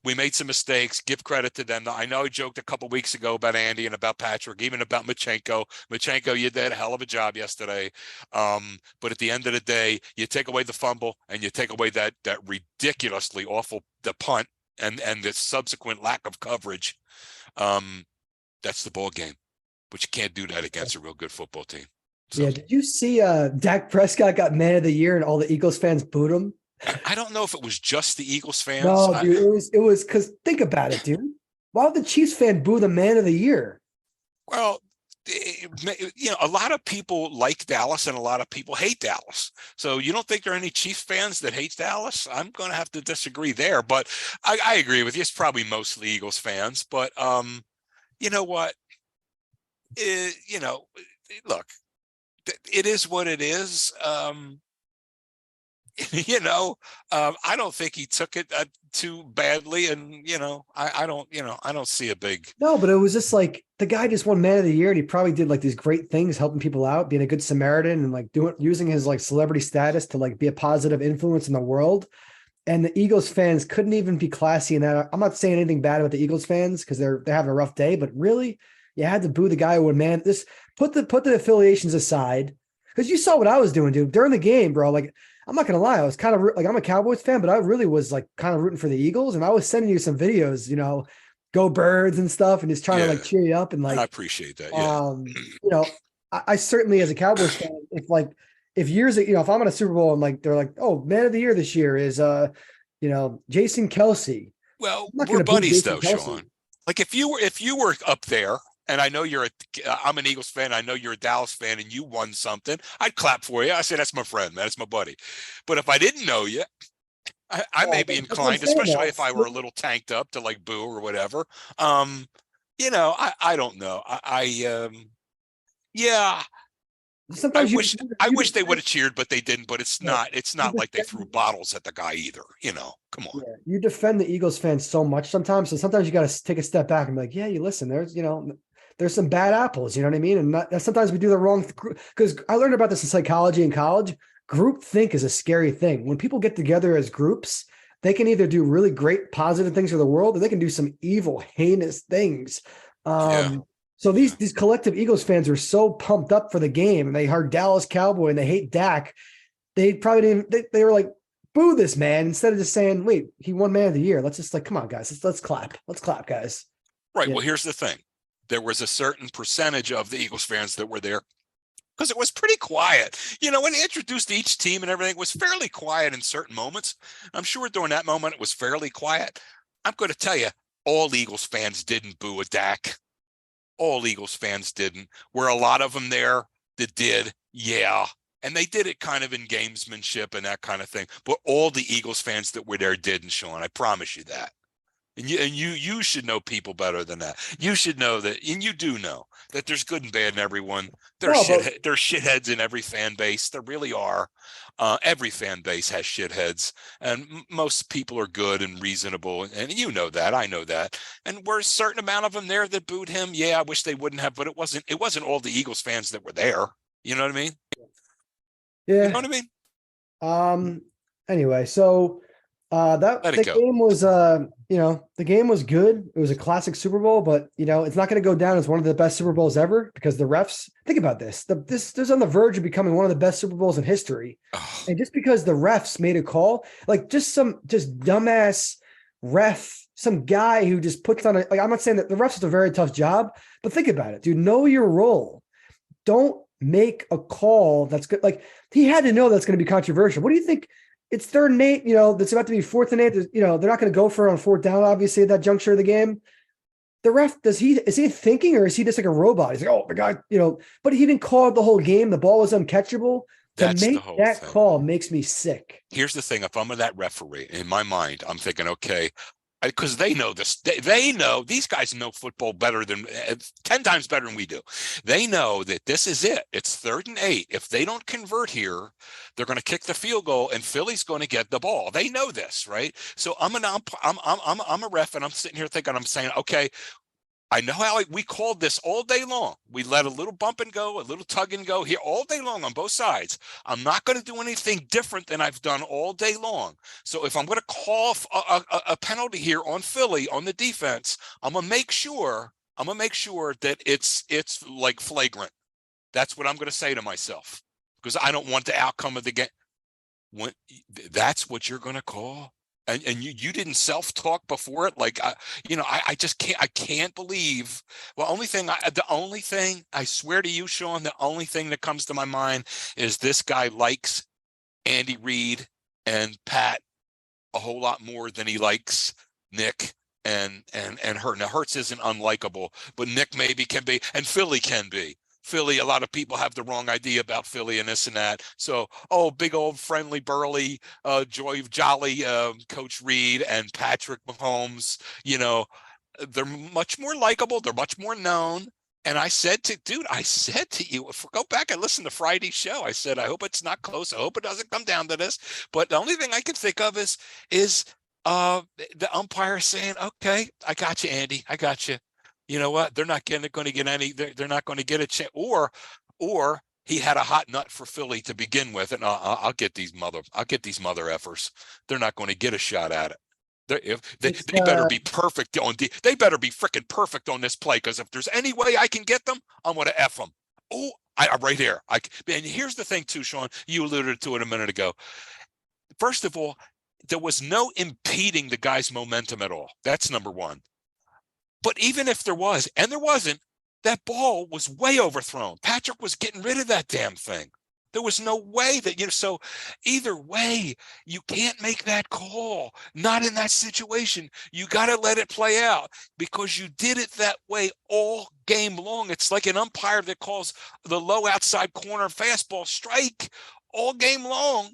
we made some mistakes. Give credit to them. I know I joked a couple weeks ago about Andy and about Patrick, even about Machenko. Machenko, you did a hell of a job yesterday. But at the end of the day, you take away the fumble and you take away that ridiculously awful the punt and the subsequent lack of coverage. That's the ball game, but you can't do that against a real good football team. So, yeah, did you see Dak Prescott got Man of the Year and all the Eagles fans booed him? I don't know if it was just the Eagles fans. No, dude, it was because think about it, dude. Why would the Chiefs fan boo the Man of the Year? Well, a lot of people like Dallas and a lot of people hate Dallas. So you don't think there are any Chiefs fans that hate Dallas? I'm going to have to disagree there, but I agree with you. It's probably mostly Eagles fans, but you know what? Look, it is what it is. I don't think he took it too badly, and I don't see a big. No, but it was just like the guy just won Man of the Year, and he probably did like these great things, helping people out, being a good Samaritan, and like using his like celebrity status to like be a positive influence in the world. And the Eagles fans couldn't even be classy in that. I'm not saying anything bad about the Eagles fans because they're having a rough day, but really, you had to boo the guy who would, man. This put the affiliations aside, because you saw what I was doing, dude, during the game, bro. Like, I'm not gonna lie, I was kind of like, I'm a Cowboys fan, but I really was like kind of rooting for the Eagles, and I was sending you some videos, go Birds and stuff, and just trying to like cheer you up and like. I appreciate that. Yeah. I certainly, as a Cowboys fan, if I'm in a Super Bowl and like they're like, oh, Man of the Year this year is Jason Kelce. Well, we're buddies though, Sean. Like if you were up there, and I know I'm an Eagles fan, I know you're a Dallas fan, and you won something, I'd clap for you. I say, that's my friend, man. That's my buddy. But if I didn't know you, I may be inclined, especially if I were a little tanked up, to like boo or whatever. I don't know. Yeah. Sometimes I wish they would have cheered, but they didn't. But it's not like they threw bottles at the guy either. Come on. Yeah, you defend the Eagles fans so much sometimes. So sometimes you got to take a step back and be like, yeah, you listen, there's some bad apples, you know what I mean? And sometimes we do the wrong, because I learned about this in psychology in college. Group think is a scary thing. When people get together as groups, they can either do really great positive things for the world, or they can do some evil, heinous things. So these collective Eagles fans are so pumped up for the game, and they heard Dallas Cowboy and they hate Dak. They probably didn't. They were like, boo this man, instead of just saying, wait, he won Man of the Year. Let's just like, come on, guys, let's clap. Let's clap, guys. Right. Yeah. Well, here's the thing. There was a certain percentage of the Eagles fans that were there because it was pretty quiet. When he introduced each team and everything, it was fairly quiet in certain moments. I'm sure during that moment it was fairly quiet. I'm going to tell you, all Eagles fans didn't boo a Dak. All Eagles fans didn't. Were a lot of them there that did? Yeah. And they did it kind of in gamesmanship and that kind of thing. But all the Eagles fans that were there didn't, Sean. I promise you that. And you should know people better than that. You should know that, and you do know that there's good and bad in everyone. There's shitheads in every fan base. There really are. Every fan base has shitheads, and most people are good and reasonable. And you know that. I know that. And were a certain amount of them there that booed him. Yeah, I wish they wouldn't have, but it wasn't all the Eagles fans that were there. You know what I mean? Yeah. You know what I mean? Anyway, so the game was the game was good. It was a classic Super Bowl, but it's not going to go down as one of the best Super Bowls ever because the refs, think about this. This is on the verge of becoming one of the best Super Bowls in history. Oh. And just because the refs made a call, like just dumbass ref, some guy who just puts on I'm not saying that the refs is a very tough job, but think about it, dude. Know your role. Don't make a call that's good. Like he had to know that's going to be controversial. What do you think? It's 3rd and 8, that's about to be 4th and 8. They're not going to go for it on 4th down, obviously, at that juncture of the game. The ref, is he thinking, or is he just like a robot? He's like, oh, the guy, but he didn't call it the whole game. The ball was uncatchable. That's to make that call makes me sick. Here's the thing. If I'm that referee, in my mind, I'm thinking, okay, because they know this. They know, these guys know football better than 10 times better than we do. They know that this is it. It's 3rd and 8. If they don't convert here, they're going to kick the field goal and Philly's going to get the ball. They know this, right? So I'm a ref, and I'm sitting here thinking, I'm saying, okay, I know how we called this all day long. We let a little bump and go, a little tug and go here all day long on both sides. I'm not going to do anything different than I've done all day long. So if I'm going to call a penalty here on Philly on the defense, I'm going to make sure that it's like flagrant. That's what I'm going to say to myself, because I don't want the outcome of the game. That's what you're going to call. And you didn't self-talk before it, like I just can't believe. Well, the only thing I swear to you, Sean, the only thing that comes to my mind is this guy likes Andy Reid and Pat a whole lot more than he likes Nick and Hurt. Now Hurts isn't unlikable, but Nick maybe can be, and Philly can be. Philly, a lot of people have the wrong idea about Philly and this and that. So, big old friendly, burly, jolly Coach Reid and Patrick Mahomes, they're much more likable. They're much more known. And I said to you, go back and listen to Friday's show. I said, I hope it's not close. I hope it doesn't come down to this. But the only thing I can think of is the umpire saying, okay, I got you, Andy. I got you. You know what? They're not going to get any. They're not going to get a chance. Or he had a hot nut for Philly to begin with, and I'll get these mother effers. They're not going to get a shot at it. They better be perfect on. They better be freaking perfect on this play, because if there's any way I can get them, I'm going to F them. Oh, I'm right here. And here's the thing too, Sean. You alluded to it a minute ago. First of all, there was no impeding the guy's momentum at all. That's number one. But even if there was, and there wasn't, that ball was way overthrown. Patrick was getting rid of that damn thing. There was no way that, so either way, you can't make that call. Not in that situation. You got to let it play out, because you did it that way all game long. It's like an umpire that calls the low outside corner fastball strike all game long.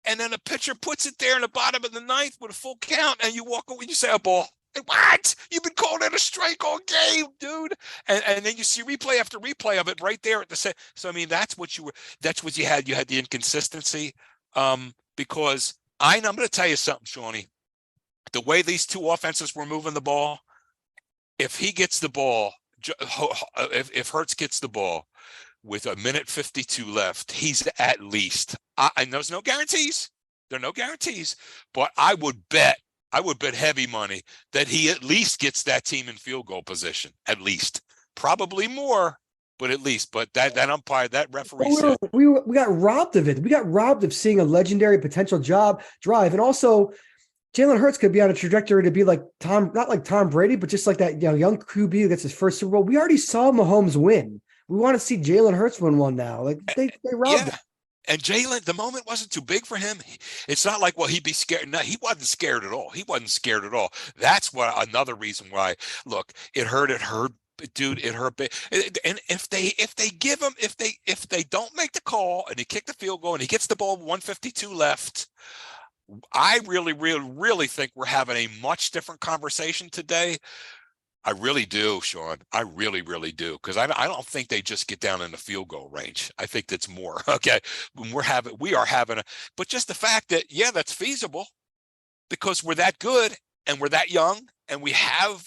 And then a pitcher puts it there in the bottom of the ninth with a full count, and you walk away and you say, a ball. What? You've been calling it a strike all game, dude. And then you see replay after replay of it right there at the set. So I mean, that's what you had. You had the inconsistency. Because I'm going to tell you something, Shawnee. The way these two offenses were moving the ball, if he gets the ball, if Hurts gets the ball with 1:52 left, he's at least. And there's no guarantees. There are no guarantees, but I would bet heavy money that he at least gets that team in field goal position. At least, probably more, but at least. But that umpire, that referee said we got robbed of it. We got robbed of seeing a legendary potential drive, and also Jalen Hurts could be on a trajectory to be like not like Tom Brady, but just like that young QB who gets his first Super Bowl. We already saw Mahomes win We want to see Jalen Hurts win one now. Like they robbed Yeah. him. And Jalen, the moment wasn't too big for him. It's not like, well, he'd be scared. No, he wasn't scared at all. He wasn't scared at all. That's why another reason why. Look, it hurt. It hurt, dude. It hurt. And if they give him if they don't make the call and he kick the field goal and he gets the ball 152 left, I really think we're having a much different conversation today. I really do, Sean. I really do. Because I don't think they just get down in the field goal range. I think that's more. Okay. When we are having but just the fact that, yeah, that's feasible because we're that good and we're that young and we have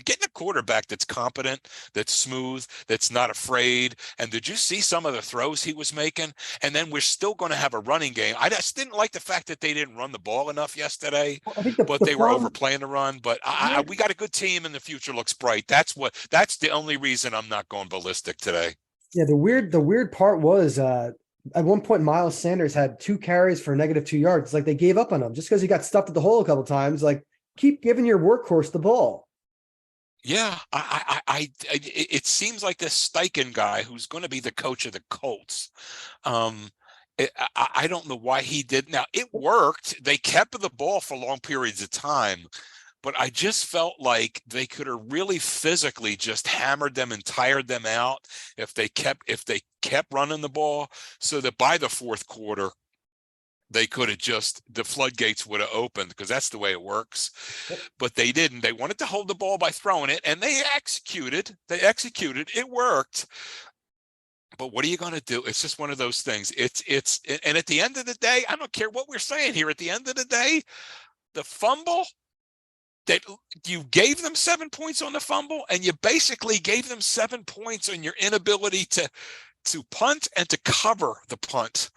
getting a quarterback that's competent, that's smooth, that's not afraid. And did you see some of the throws he was making? And then we're still going to have a running game. I just didn't like the fact that they didn't run the ball enough yesterday, I think but the they were problem. overplaying the run. But we got a good team and the future looks bright. That's the only reason I'm not going ballistic today. Yeah, the weird part was at one point Miles Sanders had 2 carries for -2 yards. It's like they gave up on him just because he got stuffed at the hole a couple times. Like keep giving your workhorse the ball. Yeah, it seems like this Steichen guy who's going to be the coach of the Colts. I don't know why he did. Now it worked. They kept the ball for long periods of time, but I just felt like they could have really physically just hammered them and tired them out if they kept running the ball, so that by the fourth quarter they could have just the floodgates would have opened because that's the way it works. But they didn't. They wanted to hold the ball by throwing it, and they executed. It worked. But what are you going to do? It's just one of those things. And at the end of the day, I don't care what we're saying here. At the end of the day, the fumble that you gave them 7 points on the fumble, and you basically gave them 7 points on your inability to punt and to cover the punt.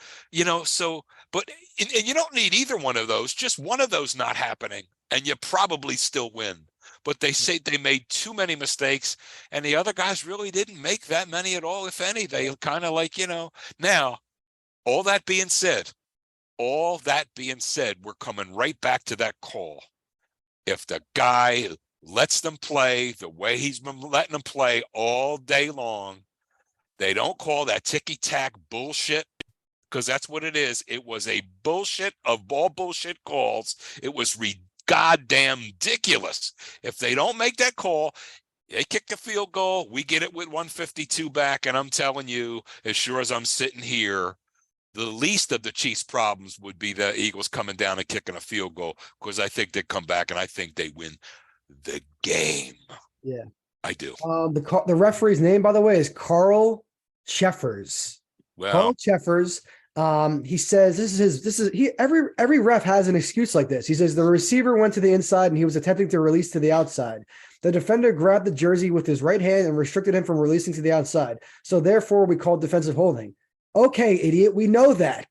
So but and you don't need either one of those, just one of those not happening, and you probably still win. But they say they made too many mistakes, and the other guys really didn't make that many at all, if any. They kind of now, all that being said, we're coming right back to that call. If the guy lets them play the way he's been letting them play all day long, they don't call that ticky-tack bullshit, because that's what it is. It was a bullshit of all bullshit calls. It was goddamn ridiculous. If they don't make that call, they kick the field goal, we get it with 152 back, and I'm telling you, as sure as I'm sitting here, the least of the Chiefs' problems would be the Eagles coming down and kicking a field goal, because I think they come back and I think they win the game. Yeah, I do. The referee's name, by the way, is Carl Cheffers. Well, Carl Cheffers. He says every ref has an excuse like this. He says the receiver went to the inside and he was attempting to release to the outside. The defender grabbed the jersey with his right hand and restricted him from releasing to the outside. So therefore we called defensive holding. Okay, idiot. We know that.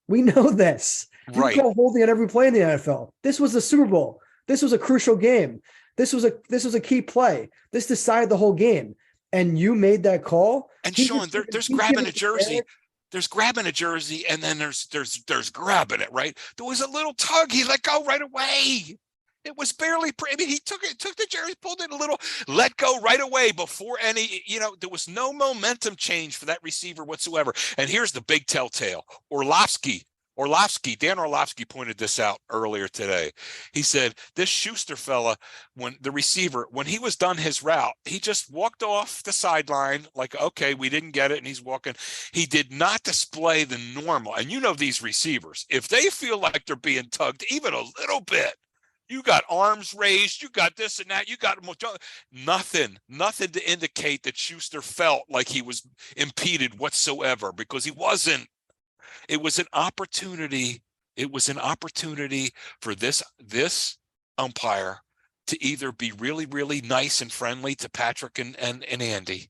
We know this. Right. You call holding on every play in the NFL. This was the Super Bowl. This was a crucial game. This was a key play. This decided the whole game. And you made that call. And Sean, there's grabbing a jersey. There's grabbing a jersey, and then there's grabbing it, right? There was a little tug. He let go right away. It was barely. I mean, he took the jersey, pulled it a little, let go right away before any. There was no momentum change for that receiver whatsoever. And here's the big telltale: Dan Orlovsky pointed this out earlier today. He said this Schuster fella, when he was done his route, he just walked off the sideline like, okay, we didn't get it, and he's walking. He did not display the normal. And these receivers, if they feel like they're being tugged even a little bit, you got arms raised, you got this and that, you got nothing to indicate that Schuster felt like he was impeded whatsoever, because he wasn't. It was an opportunity. It was an opportunity for this umpire to either be really, really nice and friendly to Patrick and Andy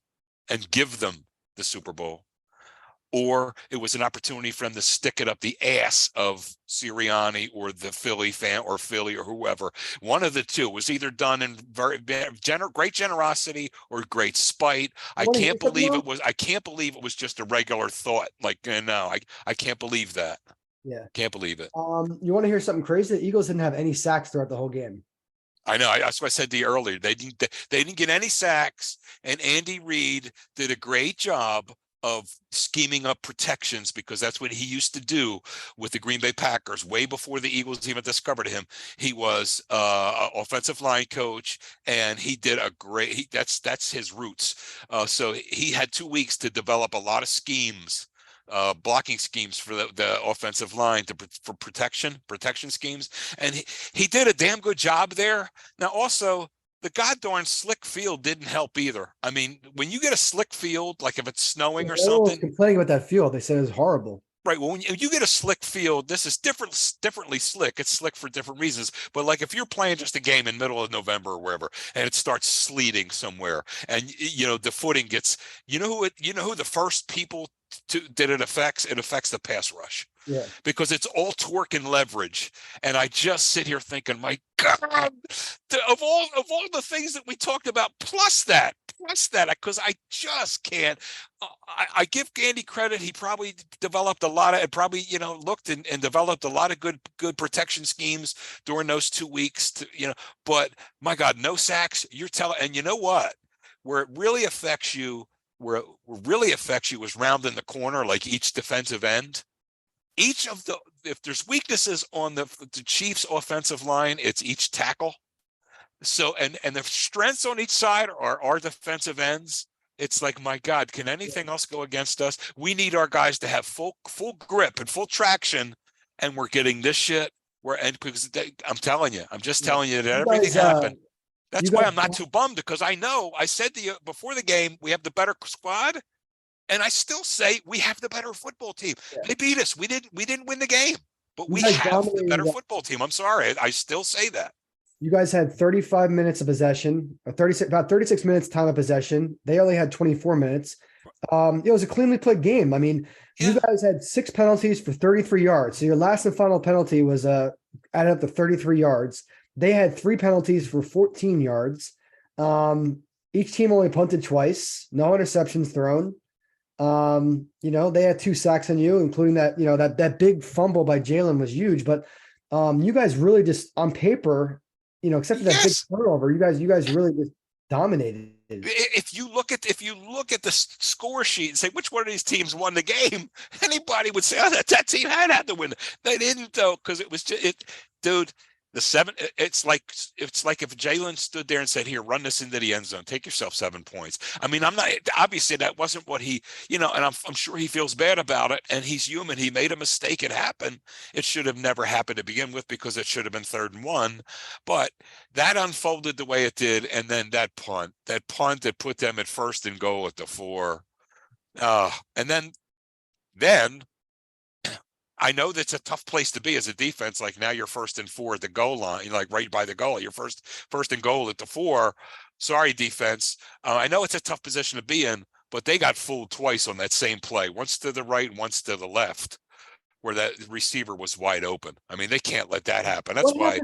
and give them the Super Bowl, or it was an opportunity for them to stick it up the ass of Sirianni or the Philly fan or Philly or whoever. One of the two was either done in great generosity or great spite. I can't believe it was just a regular thought. Like, no, I can't believe that. Yeah. Can't believe it. You want to hear something crazy? The Eagles didn't have any sacks throughout the whole game. I know. That's what I said to you earlier. They didn't get any sacks, and Andy Reid did a great job of scheming up protections, because that's what he used to do with the Green Bay Packers way before the Eagles even discovered him. He was an offensive line coach, and he did a great. That's his roots. So he had 2 weeks to develop a lot of schemes, blocking schemes for the offensive line for protection schemes, and he did a damn good job there. Now also, the goddamn slick field didn't help either. I mean, when you get a slick field, like if it's snowing or Everyone was something, complaining about that field. They said it was horrible. right? Well, when you get a slick field, this is differently slick. It's slick for different reasons. But like if you're playing just a game in middle of November or wherever, and it starts sleeting somewhere, and the footing gets, you know who the first people that it affects? It affects the pass rush. Yeah. Because it's all torque and leverage. And I just sit here thinking, my God, of all the things that we talked about, plus that, because I just can't. I give Andy credit. He probably developed a lot of, it probably, looked and developed a lot of good protection schemes during those 2 weeks, but my God, no sacks. You're telling, and you know what? Where it really affects you is rounding the corner, like each defensive end. If there's weaknesses on the Chiefs offensive line, it's each tackle. So, and the strengths on each side are our defensive ends. It's like, my God, can anything else go against us? We need our guys to have full grip and full traction, and we're getting this shit. Because I'm telling you, I'm just telling you that everything happened. That's why I'm not too bummed, because I know I said to you before the game, we have the better squad. And I still say we have the better football team. Yeah. They beat us. We didn't win the game, but we have the better football team. I'm sorry. I still say that. You guys had 35 minutes of possession, about 36 minutes time of possession. They only had 24 minutes. It was a cleanly played game. I mean, You guys had 6 penalties for 33 yards. So your last and final penalty was added up to 33 yards. They had 3 penalties for 14 yards. Each team only punted twice. No interceptions thrown. They had 2 sacks on you, including that, that big fumble by Jalen was huge, but you guys really just on paper, except for that big turnover, you guys really just dominated. If you look at the score sheet and say which one of these teams won the game, anybody would say, oh, that team had to win. They didn't, though, because it was just dude. The 7, it's like if Jalen stood there and said, here, run this into the end zone, take yourself 7 points. I mean, I'm not, obviously that wasn't what he, and I'm sure he feels bad about it, and he's human. He made a mistake. It happened. It should have never happened to begin with, because it should have been 3rd and 1, but that unfolded the way it did. And then that punt that put them at 1st and goal at the 4. And then I know that's a tough place to be as a defense. Like, now you're 1st and 4 at the goal line, like right by the goal. You're first and goal at the 4. Sorry, defense. I know it's a tough position to be in, but they got fooled twice on that same play. Once to the right, once to the left, where that receiver was wide open. I mean, they can't let that happen. That's why.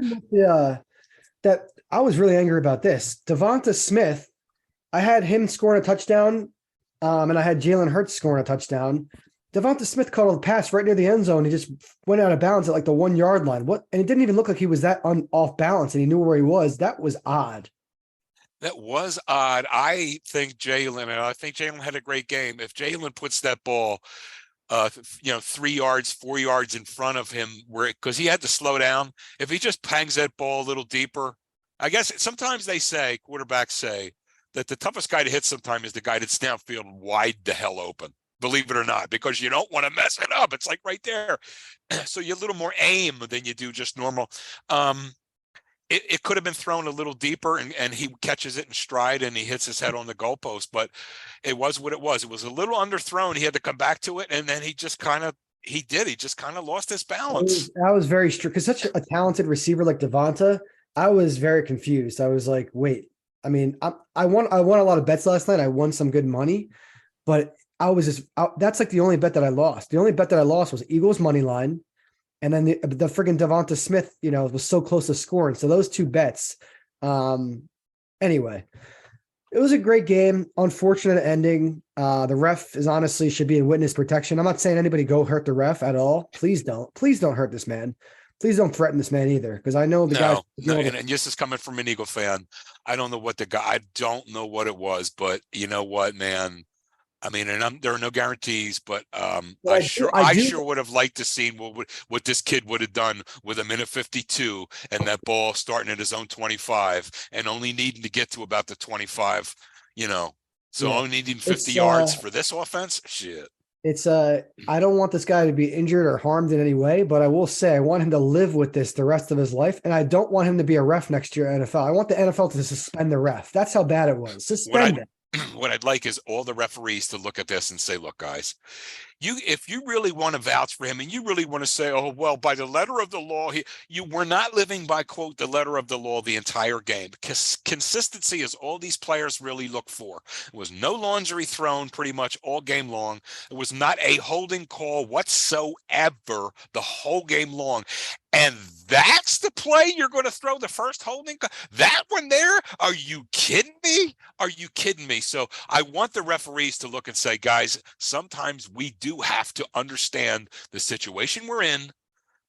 That I was really angry about this. Devonta Smith, I had him scoring a touchdown, and I had Jalen Hurts scoring a touchdown. Devonta Smith caught a pass right near the end zone. He just went out of bounds at like the 1 yard line. And it didn't even look like he was that off balance, and he knew where he was. That was odd. That was odd. I think Jalen had a great game. If Jalen puts that ball, 3 yards, 4 yards in front of him, because he had to slow down. If he just pangs that ball a little deeper, I guess sometimes quarterbacks say that the toughest guy to hit sometimes is the guy that's downfield wide the hell open. Believe it or not, because you don't want to mess it up. It's like right there. So you're a little more aim than you do just normal. It could have been thrown a little deeper, and he catches it in stride and he hits his head on the goalpost, but it was what it was. It was a little underthrown. He had to come back to it, and then he just kind of lost his balance. I was very strict, because such a talented receiver like Devonta, I was very confused. I was like, wait, I mean, I won a lot of bets last night. I won some good money, but that's like the only bet that I lost. The only bet that I lost was Eagles money line. And then the friggin' Devonta Smith, was so close to scoring. So those 2 bets. Anyway, it was a great game. Unfortunate ending. The ref should be in witness protection. I'm not saying anybody go hurt the ref at all. Please don't hurt this man. please don't threaten this man either, because I know the guy's No, and this is coming from an Eagle fan. I don't know what I don't know what it was, but you know what, man. I mean, and there are no guarantees, but But I I do. sure would have liked to see what this kid would have done with a minute 52 and that ball starting at his own 25 and only needing to get to about the 25, you know. So Yeah, only needing 50 it's yards for this offense. Shit. it's I don't want this guy to be injured or harmed in any way, but I will say I want him to live with this the rest of his life, and I don't want him to be a ref next year at NFL. I want the NFL to suspend the ref. That's how bad it was. What Suspend it. what I'd like is all the referees to look at this and say, look, guys, if you really want to vouch for him and you really want to say, oh, well, by the letter of the law, you were not living by, quote, the letter of the law the entire game, because consistency is all these players really look for. It was no laundry thrown pretty much all game long. It was not a holding call whatsoever the whole game long. And that's the play you're going to throw the first holding? That one there? Are you kidding me? Are you kidding me? So I want the referees to look and say, guys, sometimes we do have to understand the situation we're in,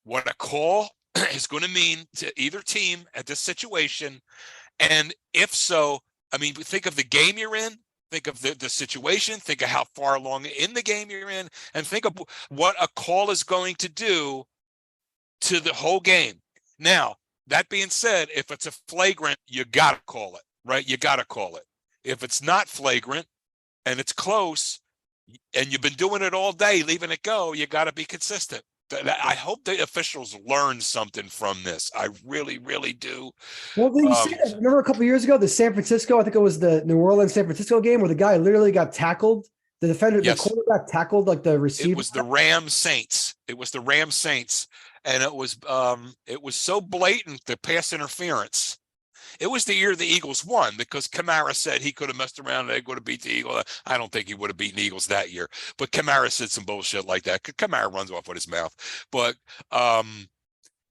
what a call is going to mean to either team at this situation. And if so, I mean, think of the game you're in, think of the situation, think of how far along in the game you're in, and think of what a call is going to do to the whole game. Now, that being said, if it's a flagrant, you got to call it, right? You got to call it. If it's not flagrant and it's close and you've been doing it all day, leaving it go, you got to be consistent. I hope the officials learn something from this. I really, really do. Well, did you see that? Remember a couple of years ago, the San Francisco, I think it was the New Orleans San Francisco game where the guy literally got tackled. The defender, yes. The quarterback tackled like the receiver. It was the Rams Saints. And it was so blatant, the pass interference. It was the year the Eagles won because Kamara said he could have messed around and they would have beat the Eagles. I don't think he would have beaten the Eagles that year, but Kamara said some bullshit like that. Kamara runs off with his mouth, but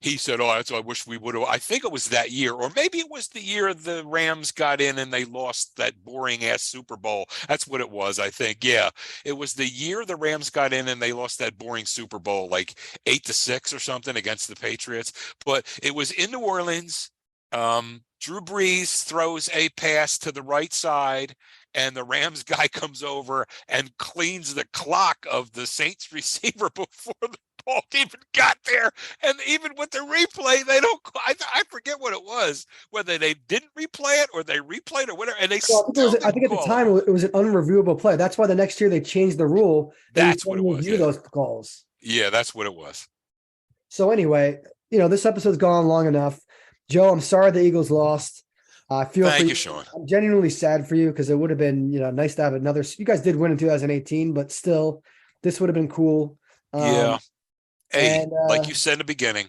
he said, "Oh, that's what I wish we would have." I think it was that year, or maybe it was the year the Rams got in and they lost that boring ass Super Bowl. That's what it was, I think. Yeah, it was the year the Rams got in and they lost that boring Super Bowl, like 8-6 or something against the Patriots. But it was in New Orleans. Drew Brees throws a pass to the right side, and the Rams guy comes over and cleans the clock of the Saints receiver before the ball even got there. And even with the replay, they don't. I forget what it was, whether they didn't replay it or they replayed it or whatever. And they I think at the time it was an unreviewable play. That's why the next year they changed the rule. That's what it was. Review those calls. Yeah, that's what it was. So anyway, this episode's gone long enough. Joe, I'm sorry the Eagles lost. I feel Thank you, Sean. I'm genuinely sad for you because it would have been, nice to have another. You guys did win in 2018, but still, this would have been cool. Yeah. Hey, like you said in the beginning,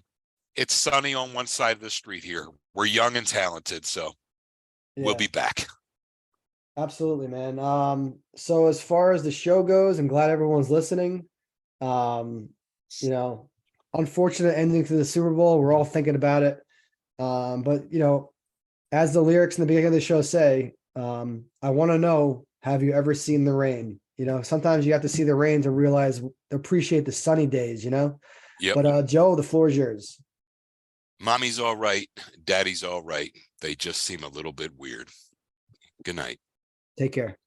it's sunny on one side of the street here. We're young and talented, so we'll be back. Absolutely, man. So as far as the show goes, I'm glad everyone's listening. Unfortunate ending to the Super Bowl. We're all thinking about it. But as the lyrics in the beginning of the show say, I want to know, have you ever seen the rain? Sometimes you have to see the rain to appreciate the sunny days, Yep. But Joe, the floor is yours. Mommy's all right. Daddy's all right. They just seem a little bit weird. Good night. Take care.